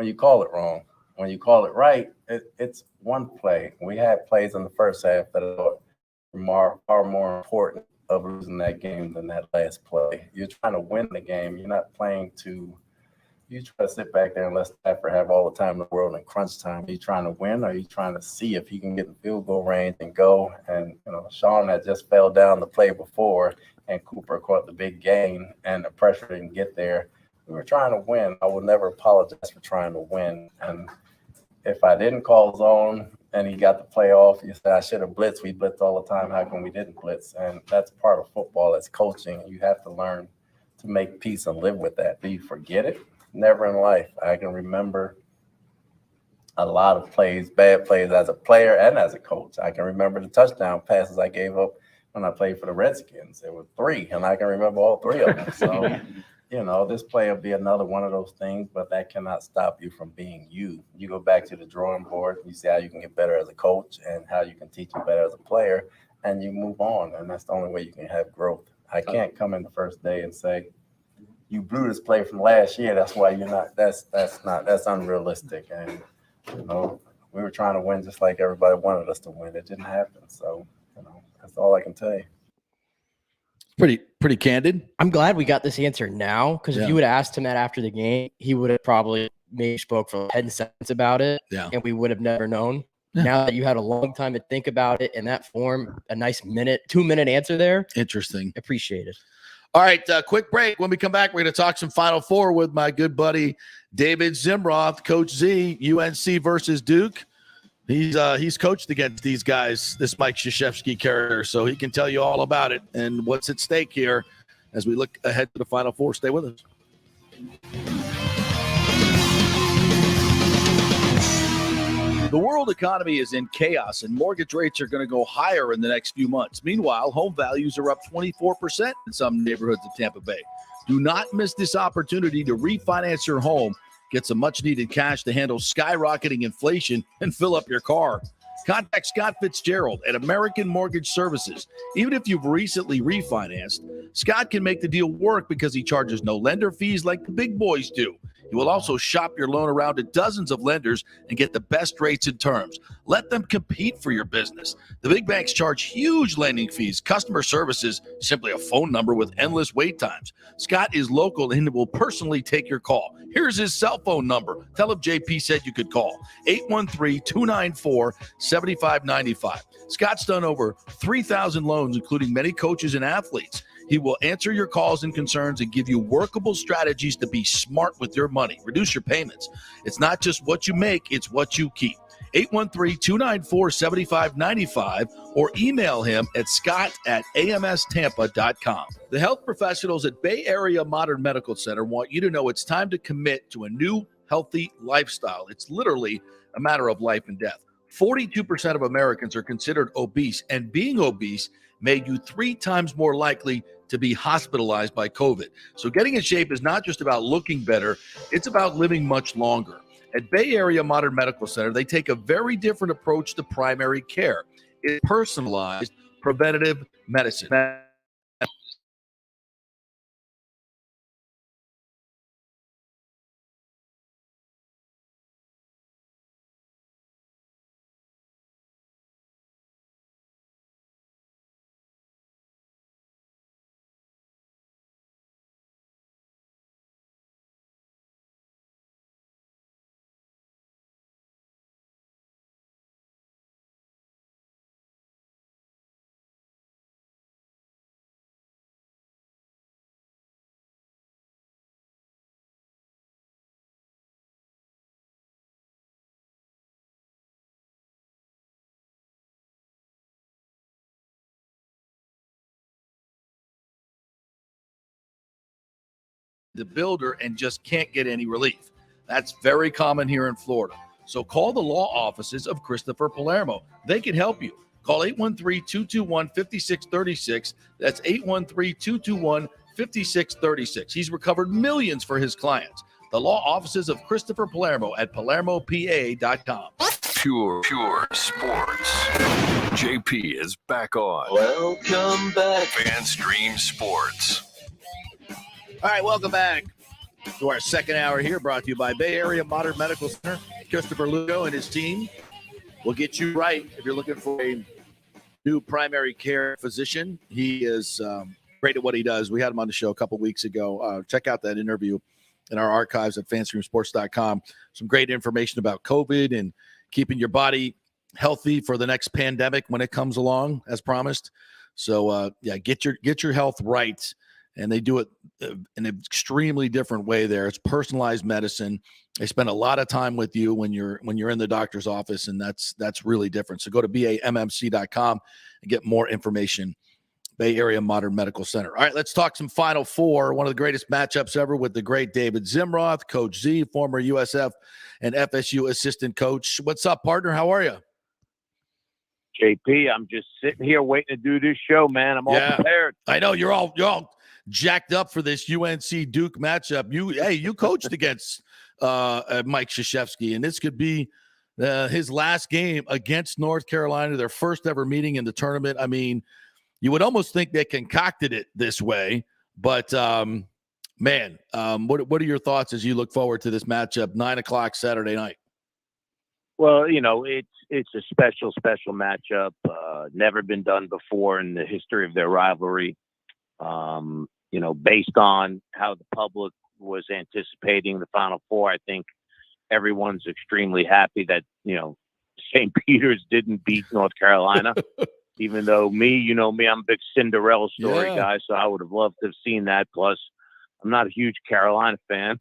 you call it wrong. When you call it right, it's one play. We had plays in the first half that are far more important of losing that game than that last play. You're trying to win the game. You're not playing to you try to sit back there and let Stafford have all the time in the world in crunch time. Are you trying to win, or are you trying to see if you can get in field goal range and go? And, Sean had just fell down the play before, and Cooper caught the big gain, and the pressure didn't get there. We were trying to win. I will never apologize for trying to win. And if I didn't call zone and he got the play off, you said I should have blitzed. We blitz all the time. How come we didn't blitz? And that's part of football. That's coaching. You have to learn to make peace and live with that. Do you forget it? Never in life. I can remember a lot of plays, bad plays as a player and as a coach. I can remember the touchdown passes I gave up when I played for the Redskins. There were 3, and I can remember all 3 of them. So, this play will be another one of those things, but that cannot stop you from being you. You go back to the drawing board, you see how you can get better as a coach and how you can teach you better as a player, and you move on, and that's the only way you can have growth. I can't come in the first day and say, you blew this play from last year, that's why you're not, that's unrealistic. And, we were trying to win just like everybody wanted us to win. It didn't happen. So, that's all I can tell you. Pretty candid. I'm glad we got this answer now, because if you would have asked him that after the game, he would have probably maybe spoke for 10 seconds about it, and we would have never known. Yeah. Now that you had a long time to think about it in that form, a nice 2-minute answer there. Interesting. Appreciate it. All right, quick break. When we come back, we're going to talk some Final Four with my good buddy David Zimroth, Coach Z, UNC versus Duke. He's coached against these guys, this Mike Krzyzewski character, so he can tell you all about it and what's at stake here as we look ahead to the Final Four. Stay with us. The world economy is in chaos, and mortgage rates are going to go higher in the next few months. Meanwhile, home values are up 24% in some neighborhoods of Tampa Bay. Do not miss this opportunity to refinance your home, get some much-needed cash to handle skyrocketing inflation, and fill up your car. Contact Scott Fitzgerald at American Mortgage Services. Even if you've recently refinanced, Scott can make the deal work because he charges no lender fees like the big boys do. He will also shop your loan around to dozens of lenders and get the best rates and terms. Let them compete for your business. The big banks charge huge lending fees. Customer service is simply a phone number with endless wait times. Scott is local and will personally take your call. Here's his cell phone number. Tell him JP said you could call. 813-294-7595. Scott's done over 3,000 loans, including many coaches and athletes. He will answer your calls and concerns and give you workable strategies to be smart with your money. Reduce your payments. It's not just what you make, it's what you keep. 813-294-7595 or email him at scott@amstampa.com. The health professionals at Bay Area Modern Medical Center want you to know it's time to commit to a new healthy lifestyle. It's literally a matter of life and death. 42% of Americans are considered obese, and being obese made you 3 times more likely to be hospitalized by COVID. So getting in shape is not just about looking better, it's about living much longer. At Bay Area Modern Medical Center, they take a very different approach to primary care. It's personalized preventative medicine. The builder and just can't get any relief. That's very common here in Florida. So call the law offices of Christopher Palermo. They can help you. Call 813-221-5636. That's 813-221-5636. He's recovered millions for his clients. The law offices of Christopher Palermo at PalermoPA.com. Pure sports. JP is back on. Welcome back. FanStream Sports. All right, welcome back to our second hour here, brought to you by Bay Area Modern Medical Center. Christopher Lugo and his team will get you right if you're looking for a new primary care physician. He is great at what he does. We had him on the show a couple weeks ago. Check out that interview in our archives at fanstreamsports.com. Some great information about COVID and keeping your body healthy for the next pandemic when it comes along, as promised. So, get your health right. And they do it in an extremely different way there. It's personalized medicine. They spend a lot of time with you when you're in the doctor's office, and that's really different. So go to BAMMC.com and get more information. Bay Area Modern Medical Center. All right, let's talk some Final Four. One of the greatest matchups ever with the great David Zimroth, Coach Z, former USF and FSU assistant coach. What's up, partner? How are you? JP, I'm just sitting here waiting to do this show, man. I'm all prepared. I know you're all jacked up for this UNC Duke matchup. You coached against Mike Krzyzewski, and this could be his last game against North Carolina, their first ever meeting in the tournament. I mean, you would almost think they concocted it this way, but what are your thoughts as you look forward to this matchup, 9:00 Saturday night? Well, it's a special matchup. Never been done before in the history of their rivalry. Based on how the public was anticipating the Final Four, I think everyone's extremely happy that, St. Peter's didn't beat North Carolina, even though I'm a big Cinderella story guy. So I would have loved to have seen that. Plus I'm not a huge Carolina fan,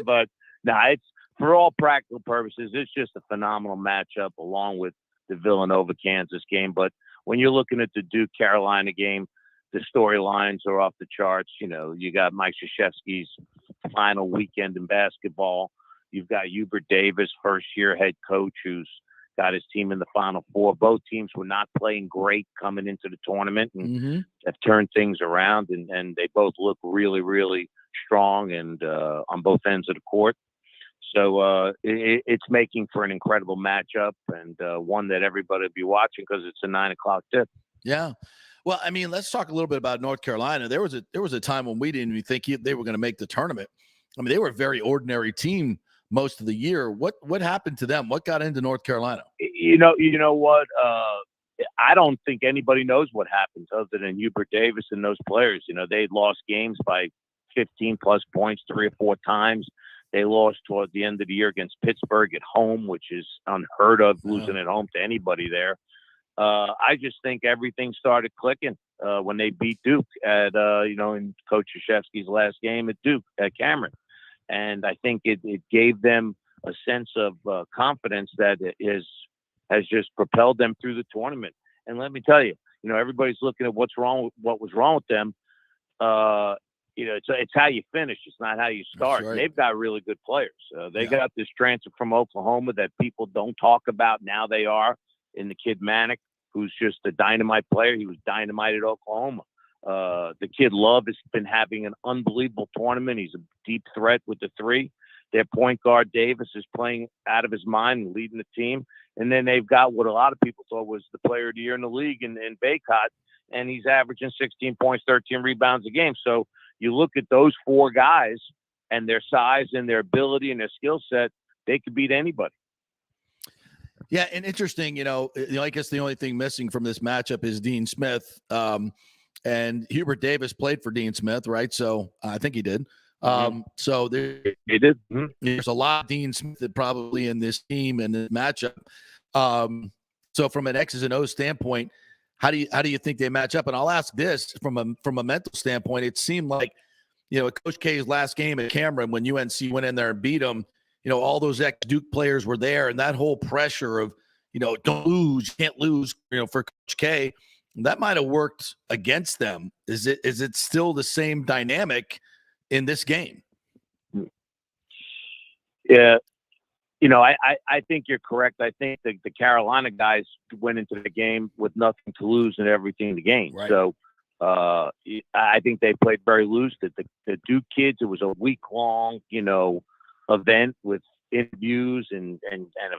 but it's for all practical purposes, it's just a phenomenal matchup along with the Villanova-Kansas game. But when you're looking at the Duke-Carolina game, the storylines are off the charts. You got Mike Krzyzewski's final weekend in basketball. You've got Hubert Davis, first-year head coach, who's got his team in the Final Four. Both teams were not playing great coming into the tournament and have turned things around, and they both look really, really strong and on both ends of the court. So it's making for an incredible matchup and one that everybody will be watching because it's a 9:00 tip. Yeah. Well, I mean, let's talk a little bit about North Carolina. There was a time when we didn't even think they were going to make the tournament. I mean, they were a very ordinary team most of the year. What happened to them? What got into North Carolina? You know what? I don't think anybody knows what happened other than Hubert Davis and those players. They lost games by 15 plus points 3 or 4 times. They lost toward the end of the year against Pittsburgh at home, which is unheard of, losing at home to anybody there. I just think everything started clicking when they beat Duke in Coach Krzyzewski's last game at Duke at Cameron. And I think it gave them a sense of confidence that has just propelled them through the tournament. And let me tell you, everybody's looking at what was wrong with them. It's how you finish. It's not how you start. Right. They've got really good players. They got this transfer from Oklahoma that people don't talk about. Now they are in the kid Manick, who's just a dynamite player. He was dynamite at Oklahoma. The kid Love has been having an unbelievable tournament. He's a deep threat with the three. Their point guard Davis is playing out of his mind and leading the team. And then they've got what a lot of people thought was the player of the year in the league in Baycott, and he's averaging 16 points, 13 rebounds a game. So you look at those 4 guys and their size and their ability and their skill set, they could beat anybody. Yeah, and interesting, I guess the only thing missing from this matchup is Dean Smith. And Hubert Davis played for Dean Smith, right? So I think he did. So he did. There's a lot of Dean Smith that probably in this team and this matchup. So from an X's and O's standpoint, how do you think they match up? And I'll ask this from a mental standpoint. It seemed like, Coach K's last game at Cameron when UNC went in there and beat them, all those ex-Duke players were there, and that whole pressure of, don't lose, you can't lose, for Coach K, that might have worked against them. Is it still the same dynamic in this game? Yeah. I think you're correct. I think the Carolina guys went into the game with nothing to lose and everything to gain. Right. So I think they played very loose. The Duke kids, it was a week-long, event with interviews and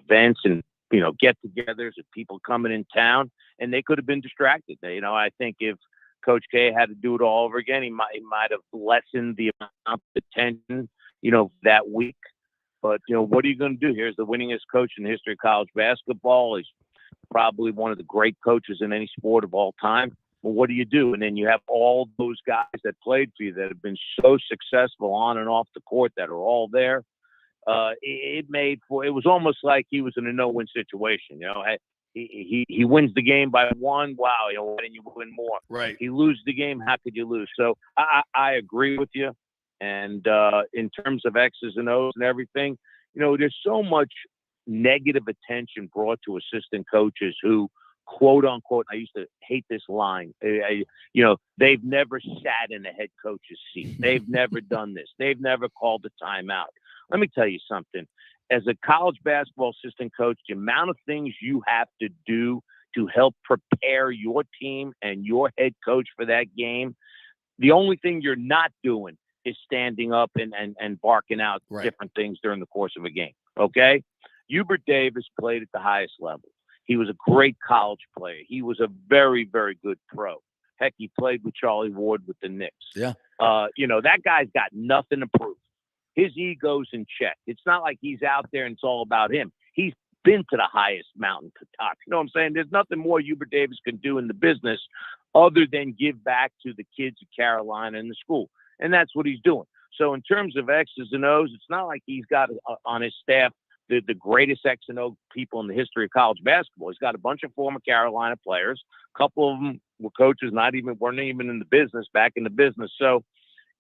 events and, get-togethers of people coming in town, and they could have been distracted. I think if Coach K had to do it all over again, he might have lessened the amount of attention, that week. But, what are you going to do? Here's the winningest coach in the history of college basketball. He's probably one of the great coaches in any sport of all time. Well, what do you do? And then you have all those guys that played for you that have been so successful on and off the court that are all there. It was almost like he was in a no-win situation. He wins the game by one. Wow, why didn't you win more? Right. He loses the game. How could you lose? So I agree with you. And in terms of X's and O's and everything, there's so much negative attention brought to assistant coaches who, quote unquote, I used to hate this line. They've never sat in a head coach's seat. They've never done this. They've never called a timeout. Let me tell you something. As a college basketball assistant coach, the amount of things you have to do to help prepare your team and your head coach for that game, the only thing you're not doing is standing up and barking out different things during the course of a game. Okay? Hubert Davis played at the highest level. He was a great college player. He was a very, very good pro. Heck, he played with Charlie Ward with the Knicks. Yeah. That guy's got nothing to prove. His ego's in check. It's not like he's out there and it's all about him. He's been to the highest mountain to top. You know what I'm saying? There's nothing more Hubert Davis can do in the business other than give back to the kids at Carolina and the school. And that's what he's doing. So in terms of X's and O's, it's not like he's got on his staff the greatest X and O people in the history of college basketball. He's got a bunch of former Carolina players. A couple of them were coaches, weren't even in the business, back in the business. So,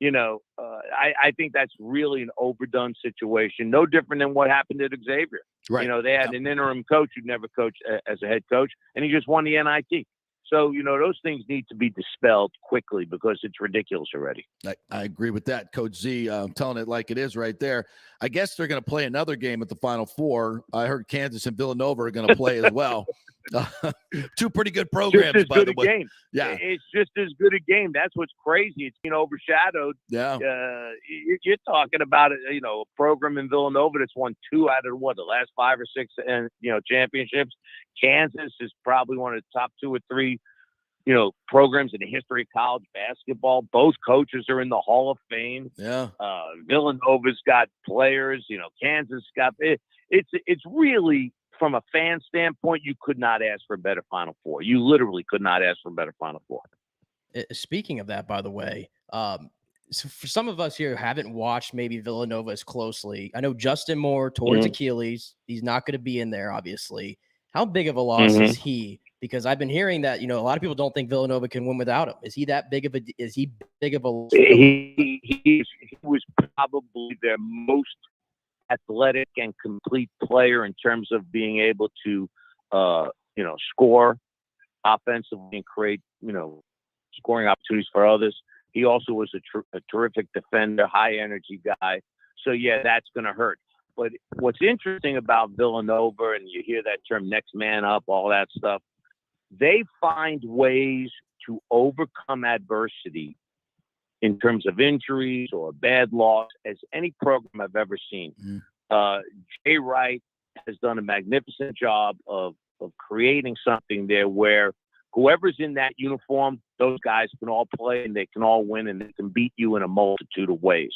I think that's really an overdone situation. No different than what happened at Xavier. Right. They had an interim coach who never coached as a head coach, and he just won the NIT. So, those things need to be dispelled quickly because it's ridiculous already. I agree with that, Coach Z. I'm telling it like it is right there. I guess they're going to play another game at the Final Four. I heard Kansas and Villanova are going to play as well. Two pretty good programs, by the way. Game. Yeah, it's just as good a game. That's what's crazy. It's been overshadowed. Yeah, you're talking about a program in Villanova that's won 2 out of the last 5 or 6 and championships. Kansas is probably one of the top 2 or 3 programs in the history of college basketball. Both coaches are in the Hall of Fame. Yeah, Villanova's got players. Kansas got it. It's really, from a fan standpoint, you could not ask for a better Final Four. You literally could not ask for a better Final Four. Speaking of that, by the way, so for some of us here who haven't watched maybe Villanova as closely, I know Justin Moore towards Achilles. He's not going to be in there, obviously. How big of a loss is he? Because I've been hearing that, a lot of people don't think Villanova can win without him. Is he big of a He was probably their most athletic and complete player in terms of being able to, score offensively and create, scoring opportunities for others. He also was a terrific defender, high energy guy. So yeah, that's going to hurt. But what's interesting about Villanova, and you hear that term next man up, all that stuff, they find ways to overcome adversity in terms of injuries or bad loss as any program I've ever seen. Jay Wright has done a magnificent job of creating something there where whoever's in that uniform, those guys can all play and they can all win and they can beat you in a multitude of ways.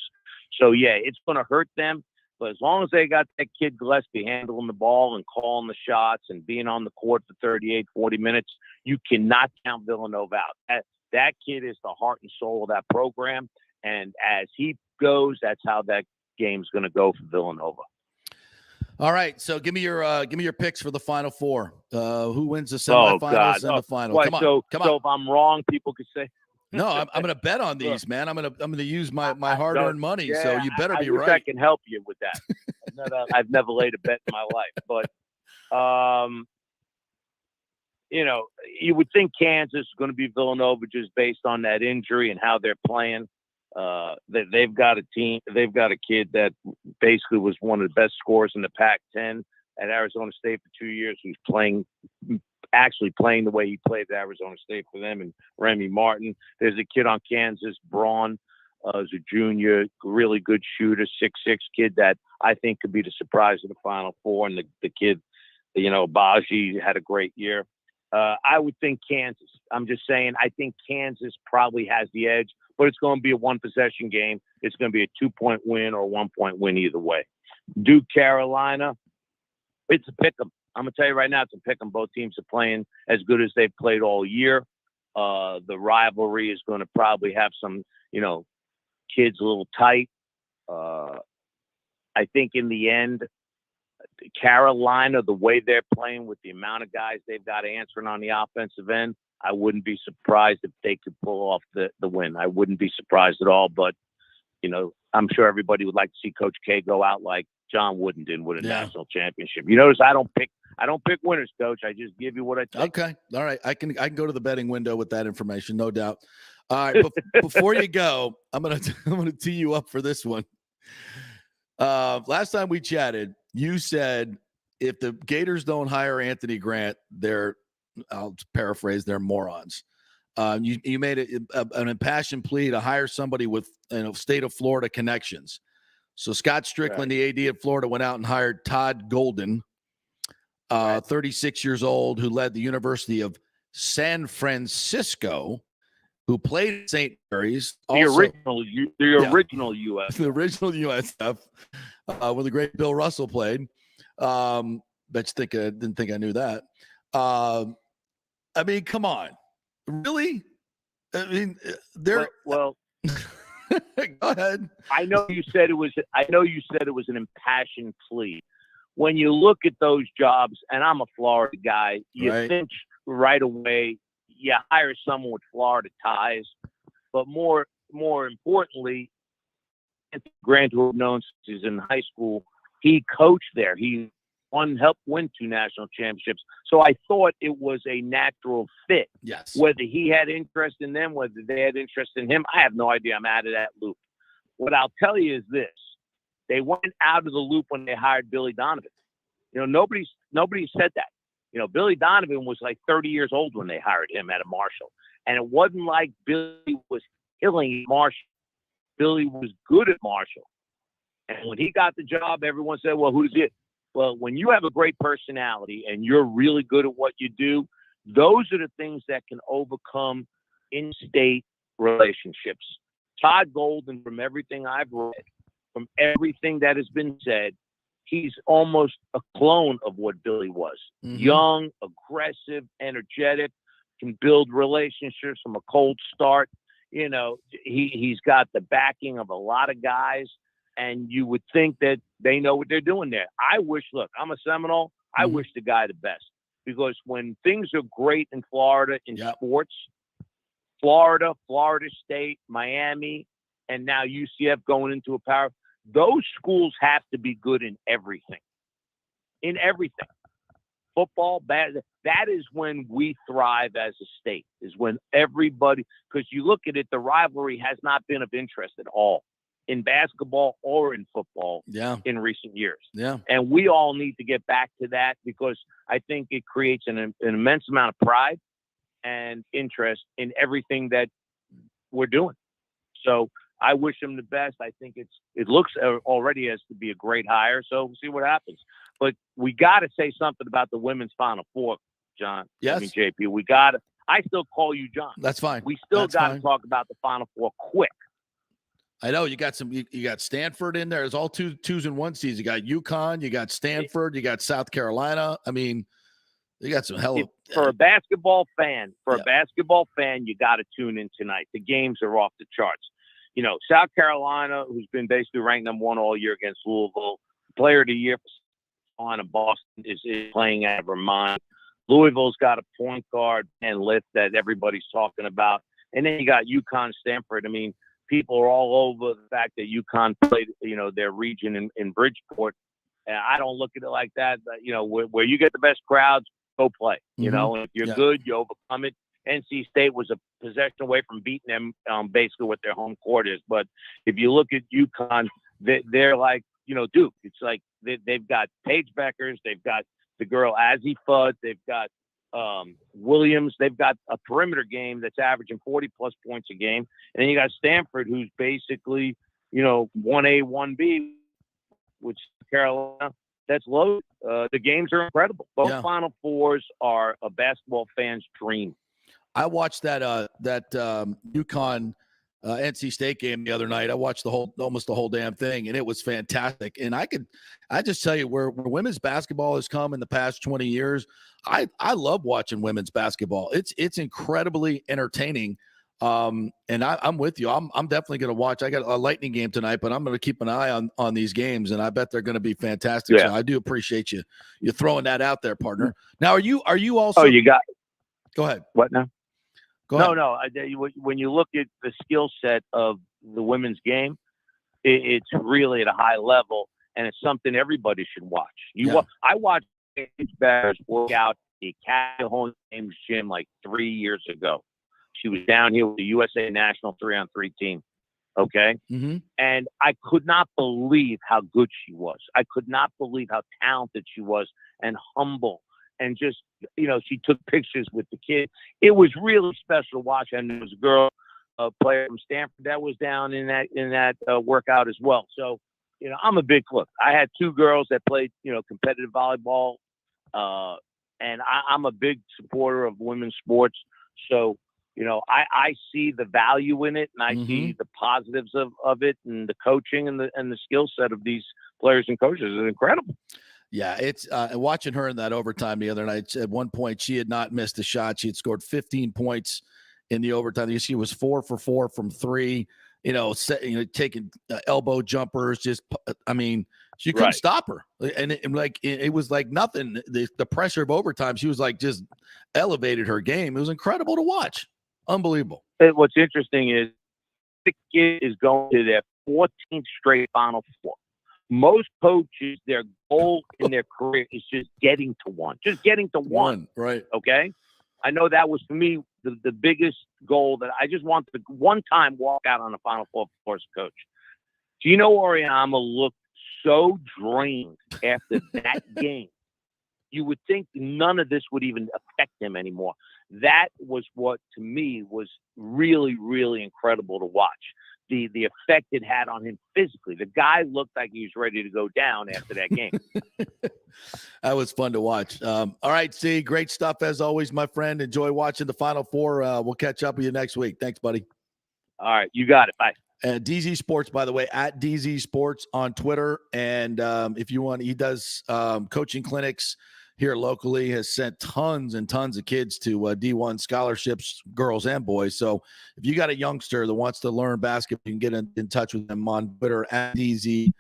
So yeah, it's going to hurt them. But as long as they got that kid Gillespie handling the ball and calling the shots and being on the court for 38, 40 minutes, you cannot count Villanova out. That kid is the heart and soul of that program. And as he goes, that's how that game's going to go for Villanova. All right. So give me your picks for the Final Four. Who wins the semifinals and the final? What, Come on. So if I'm wrong, people could say. No, I'm going to bet on these, man. I'm going to use my hard-earned money. Yeah, so you better be wish right. I can help you with that. I've never laid a bet in my life, but you would think Kansas is going to be Villanova just based on that injury and how they're playing. They've got a team. They've got a kid that basically was one of the best scorers in the Pac-10 at Arizona State for 2 years, who's actually playing the way he played at Arizona State for them, and Remy Martin. There's a kid on Kansas, Braun, as a junior, really good shooter, 6'6" kid that I think could be the surprise of the Final Four. And the kid, Baji had a great year. I would think Kansas. I'm just saying, I think Kansas probably has the edge, but it's going to be a 1-possession game. It's going to be a 2-point win or a 1-point win either way. Duke, Carolina, it's a pick 'em. I'm going to tell you right now, it's a pick 'em. Both teams are playing as good as they've played all year. The rivalry is going to probably have some, kids a little tight. I think in the end, Carolina, the way they're playing with the amount of guys they've got answering on the offensive end, I wouldn't be surprised if they could pull off the win. I wouldn't be surprised at all. But, I'm sure everybody would like to see Coach K go out like John Wooden did with a national championship. You notice I don't pick winners, Coach. I just give you what I think. Okay. All right. I can go to the betting window with that information, no doubt. All right. Before you go, I'm gonna tee you up for this one. Last time we chatted, you said if the Gators don't hire Anthony Grant, I'll paraphrase, they're morons. You made an impassioned plea to hire somebody with state of Florida connections. So Scott Strickland, the AD at Florida, went out and hired Todd Golden, 36 years old, who led the University of San Francisco, who played at St. Mary's. The original U.S. The original USF, where the great Bill Russell played. Bet you didn't think I knew that. I mean, come on. Really? I mean, well go ahead. I know you said it was an impassioned plea. When you look at those jobs, and I'm a Florida guy, you think right away you hire someone with Florida ties. But more importantly, Grant, who I've known since he's in high school, he coached there. He helped win 2 national championships. So I thought it was a natural fit. Yes. Whether he had interest in them, whether they had interest in him, I have no idea. I'm out of that loop. What I'll tell you is this. They went out of the loop when they hired Billy Donovan. Nobody said that. Billy Donovan was like 30 years old when they hired him out of Marshall. And it wasn't like Billy was killing Marshall. Billy was good at Marshall. And when he got the job, everyone said, well, who's it? Well, when you have a great personality and you're really good at what you do, those are the things that can overcome in-state relationships. Todd Golden, from everything I've read, from everything that has been said, he's almost a clone of what Billy was. Mm-hmm. Young, aggressive, energetic, can build relationships from a cold start. He's got the backing of a lot of guys. And you would think that they know what they're doing there. I'm a Seminole. I wish the guy the best. Because when things are great in Florida in sports, Florida State, Miami, and now UCF going into a power, those schools have to be good in everything. In everything. Football, that is when we thrive as a state, is when everybody, because you look at it, the rivalry has not been of interest at all. In basketball or in football in recent years. Yeah. And we all need to get back to that because I think it creates an immense amount of pride and interest in everything that we're doing. So I wish him the best. I think it looks already as to be a great hire. So we'll see what happens. But we got to say something about the women's Final Four, John. Yes. I mean, JP, I still call you John. That's fine. We still got to talk about the Final Four quick. I know you got you got Stanford in there. It's all twos and one seeds. You got UConn, you got Stanford, you got South Carolina. I mean, you got some for a basketball fan. A basketball fan, you got to tune in tonight. The games are off the charts. South Carolina, who's been basically ranked number 1 all year against Louisville, player of the year for Carolina. Boston is playing out of her mind. Louisville's got a point guard and lift that everybody's talking about, and then you got UConn, Stanford. I mean, people are all over the fact that UConn played, their region in Bridgeport. And I don't look at it like that. But, where you get the best crowds, go play. And if you're good, you overcome it. NC State was a possession away from beating them basically what their home court is. But if you look at UConn, they're like, Duke. It's like they've got Paige Beckers. They've got the girl Azzy Fudd. They've got Williams. They've got a perimeter game that's averaging 40-plus points a game. And then you got Stanford, who's basically, 1A, 1B, which Carolina, that's low. The games are incredible. Both Final Fours are a basketball fan's dream. I watched that UConn NC State game the other night. I watched almost the whole damn thing, and it was fantastic. And I just tell you where women's basketball has come in the past 20 years. I love watching women's basketball. It's incredibly entertaining. And I'm with you. I'm definitely going to watch. I got a Lightning game tonight, but I'm going to keep an eye on these games, and I bet they're going to be fantastic. Yeah. So I do appreciate you throwing that out there, partner. Now, are you also? Oh, you got. Go ahead. What now? Go ahead. No. When you look at the skill set of the women's game, it's really at a high level, and it's something everybody should watch. I watched Paige Bears work out the Academy Games gym like 3 years ago. She was down here with the USA National 3-on-3 team. Okay. Mm-hmm. And I could not believe how good she was. I could not believe how talented she was and humble. And just, she took pictures with the kids. It was really special to watch. And there was a girl, a player from Stanford that was down in that workout as well. So, I'm a big look. I had two girls that played, competitive volleyball. And I'm a big supporter of women's sports. So, I see the value in it, and I see the positives of it, and the coaching and the skill set of these players and coaches is incredible. Yeah, it's watching her in that overtime the other night. At one point, she had not missed a shot. She had scored 15 points in the overtime. She was 4 for 4 from three. Taking elbow jumpers. She couldn't stop her, and it was like nothing. The pressure of overtime, she was like just elevated her game. It was incredible to watch. Unbelievable. What's interesting is the kid is going to their 14th straight Final Four. Most coaches, their goal in their career is just getting to one. Just getting to one. Right. Okay? I know that was, for me, the biggest goal, that I just want to one time walk out on the Final Four as a coach. Gino Auriemma looked so drained after that game. You would think none of this would even affect him anymore. That was what, to me, was really, really incredible to watch. The effect it had on him physically. The guy looked like he was ready to go down after that game. That was fun to watch. All right, C, great stuff as always, my friend. Enjoy watching the Final Four. We'll catch up with you next week. Thanks, buddy. All right, you got it. Bye. DZ Sports, by the way, at DZ Sports on Twitter. And if you want, he does coaching clinics here locally, has sent tons and tons of kids to D1 scholarships, girls and boys. So if you got a youngster that wants to learn basketball, you can get in touch with them on Twitter at DZ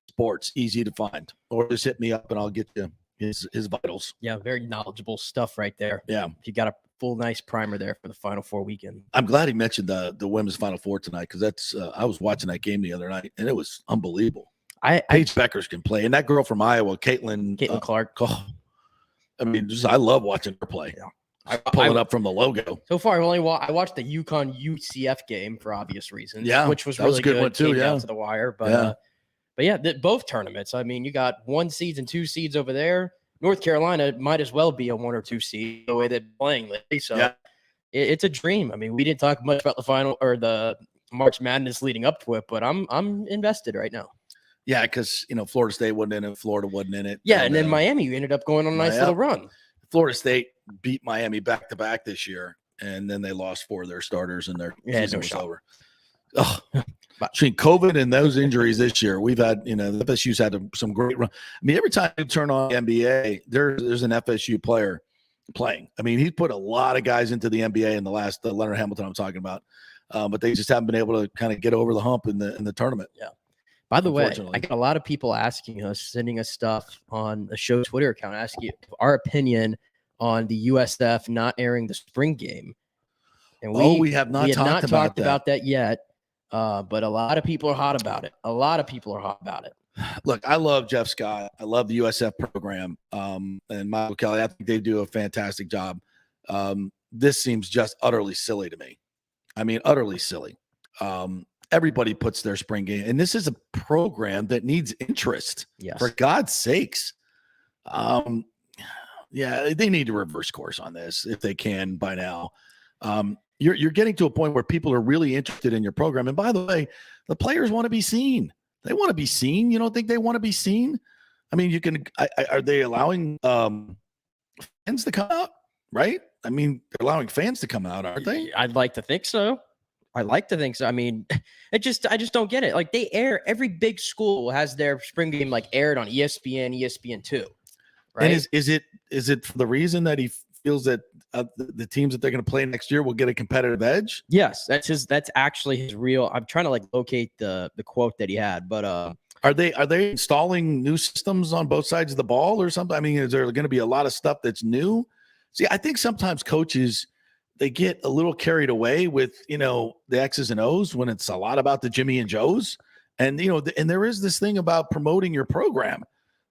Sports. Easy to find. Or just hit me up and I'll get you his vitals. Yeah, very knowledgeable stuff right there. Yeah. You got a full nice primer there for the Final Four weekend. I'm glad he mentioned the women's Final Four tonight, because that's I was watching that game the other night, and it was unbelievable. Paige Beckers can play. And that girl from Iowa, Caitlin Clark. Oh, I love watching her play. Yeah. Pulling up from the logo. So far, I watched the UConn UCF game for obvious reasons. Yeah, which was that really was a good one too. Came Yeah, down to the wire, but both tournaments. I mean, you got 1 seeds and 2 seeds over there. North Carolina might as well be a 1 or 2 seed the way they're playing lately. So it's a dream. I mean, we didn't talk much about the final or the March Madness leading up to it, but I'm invested right now. Yeah, because Florida State wasn't in it, Florida wasn't in it. Yeah, and then Miami ended up going on a nice little run. Florida State beat Miami back to back this year, and then they lost 4 of their starters, and their season was over. Oh, between COVID and those injuries this year, we've had the FSU's had some great run. I mean, every time you turn on the NBA, there's an FSU player playing. I mean, he's put a lot of guys into the NBA in the last Leonard Hamilton I'm talking about, but they just haven't been able to kind of get over the hump in the tournament. Yeah. By the way, I got a lot of people asking us, sending us stuff on the show Twitter account, asking our opinion on the USF not airing the spring game. And we have not talked about that yet, but a lot of people are hot about it. Look, I love Jeff Scott. I love the USF program, and Michael Kelly. I think they do a fantastic job. This seems just utterly silly to me. I mean, utterly silly. Everybody puts their spring game, and this is a program that needs interest. Yes. For God's sakes. They need to reverse course on this if they can by now. You're getting to a point where people are really interested in your program. And by the way, the players want to be seen. They want to be seen. You don't think they want to be seen? I mean, are they allowing fans to come out? Right? I mean, they're allowing fans to come out, aren't they? I'd like to think so. I like to think so. I mean, I just don't get it. Like, every big school has their spring game like aired on ESPN, ESPN2. Right? And is it for the reason that he feels that the teams that they're going to play next year will get a competitive edge? Yes, that's actually his real. I'm trying to like locate the quote that he had, but are they installing new systems on both sides of the ball or something? I mean, is there going to be a lot of stuff that's new? See, I think sometimes coaches, they get a little carried away with, the X's and O's when it's a lot about the Jimmy and Joes. And, and there is this thing about promoting your program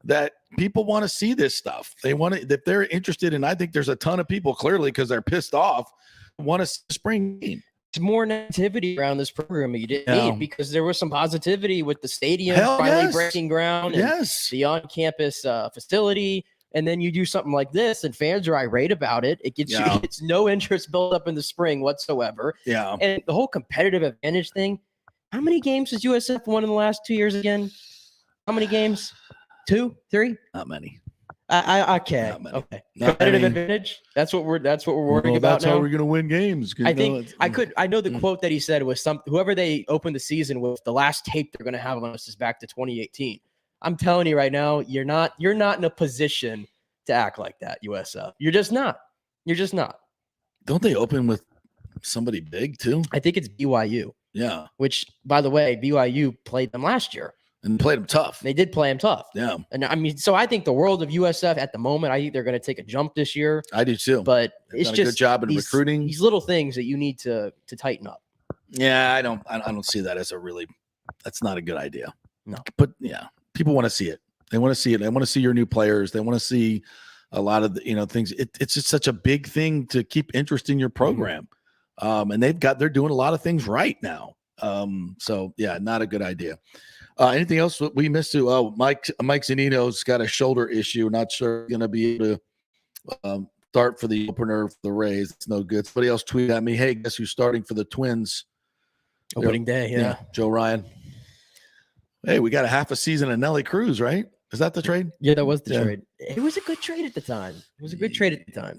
that people want to see this stuff. They want to, if they're interested, and I think there's a ton of people clearly because they're pissed off, want to see the spring game. It's more negativity around this program you didn't need, because there was some positivity with the stadium breaking ground. And the on-campus facility. And then you do something like this and fans are irate about it. It gets it's no interest built up in the spring whatsoever. Yeah. And the whole competitive advantage thing. How many games has USF won in the last 2 years again? How many games? 2, 3? Not many. I can't. Okay. Competitive advantage. That's what we're worrying about. That's now. how we're gonna win games. I think I know the quote that he said was whoever they opened the season with, the last tape they're gonna have on us is back to 2018. I'm telling you right now, you're not in a position to act like that, USF. You're just not. Don't they open with somebody big too? I think it's BYU. Yeah. Which, by the way, BYU played them last year. And played them tough. They did play them tough. Yeah. And I mean, so I think the world of USF at the moment, I think they're going to take a jump this year. I do too. But They've it's done just a good job in recruiting. These little things that you need to tighten up. Yeah, I don't see that as that's not a good idea. No. But yeah, people want to see it. They want to see it. They want to see your new players. They want to see a lot of the, things. It's just such a big thing to keep interest in your program. And they're doing a lot of things right now. So yeah, not a good idea. Anything else we missed? Mike Zunino's got a shoulder issue. Not sure going to be able to start for the opener for the Rays. It's no good. Somebody else tweeted at me, hey, guess who's starting for the Twins? Opening day, yeah. Joe Ryan. Hey, we got a half a season of Nelly Cruz, right? Is that the trade? Yeah, that was the trade. It was a good trade at the time.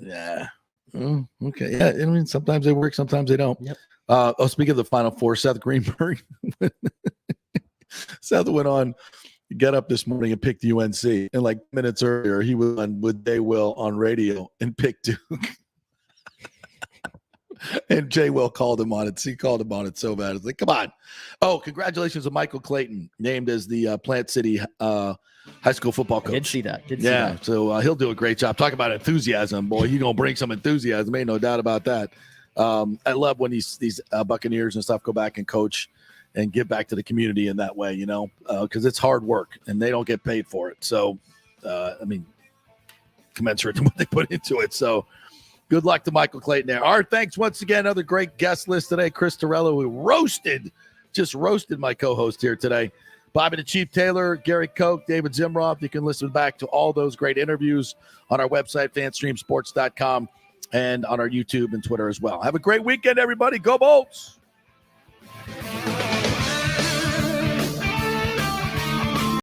Yeah. Oh, okay. Yeah, I mean, sometimes they work, sometimes they don't. Yep. Speaking of the Final Four, Seth Greenberg. Seth went on, got up this morning and picked UNC. And like minutes earlier, he was on with Jay Will on radio and picked Duke. And Jay Will called him on it. He called him on it so bad. It's like, come on. Oh, congratulations to Michael Clayton, named as the Plant City high school football coach. I did see that. So he'll do a great job. Talk about enthusiasm, boy. He's going to bring some enthusiasm. Ain't no doubt about that. I love when these Buccaneers and stuff go back and coach and give back to the community in that way, because it's hard work and they don't get paid for it. So, commensurate to what they put into it. So, good luck to Michael Clayton there. All right, thanks once again. Another great guest list today. Chris Torello, who just roasted my co-host here today. Bobby the Chief Taylor, Gary Koch, David Zimroth. You can listen back to all those great interviews on our website, fanstreamsports.com, and on our YouTube and Twitter as well. Have a great weekend, everybody. Go Bolts!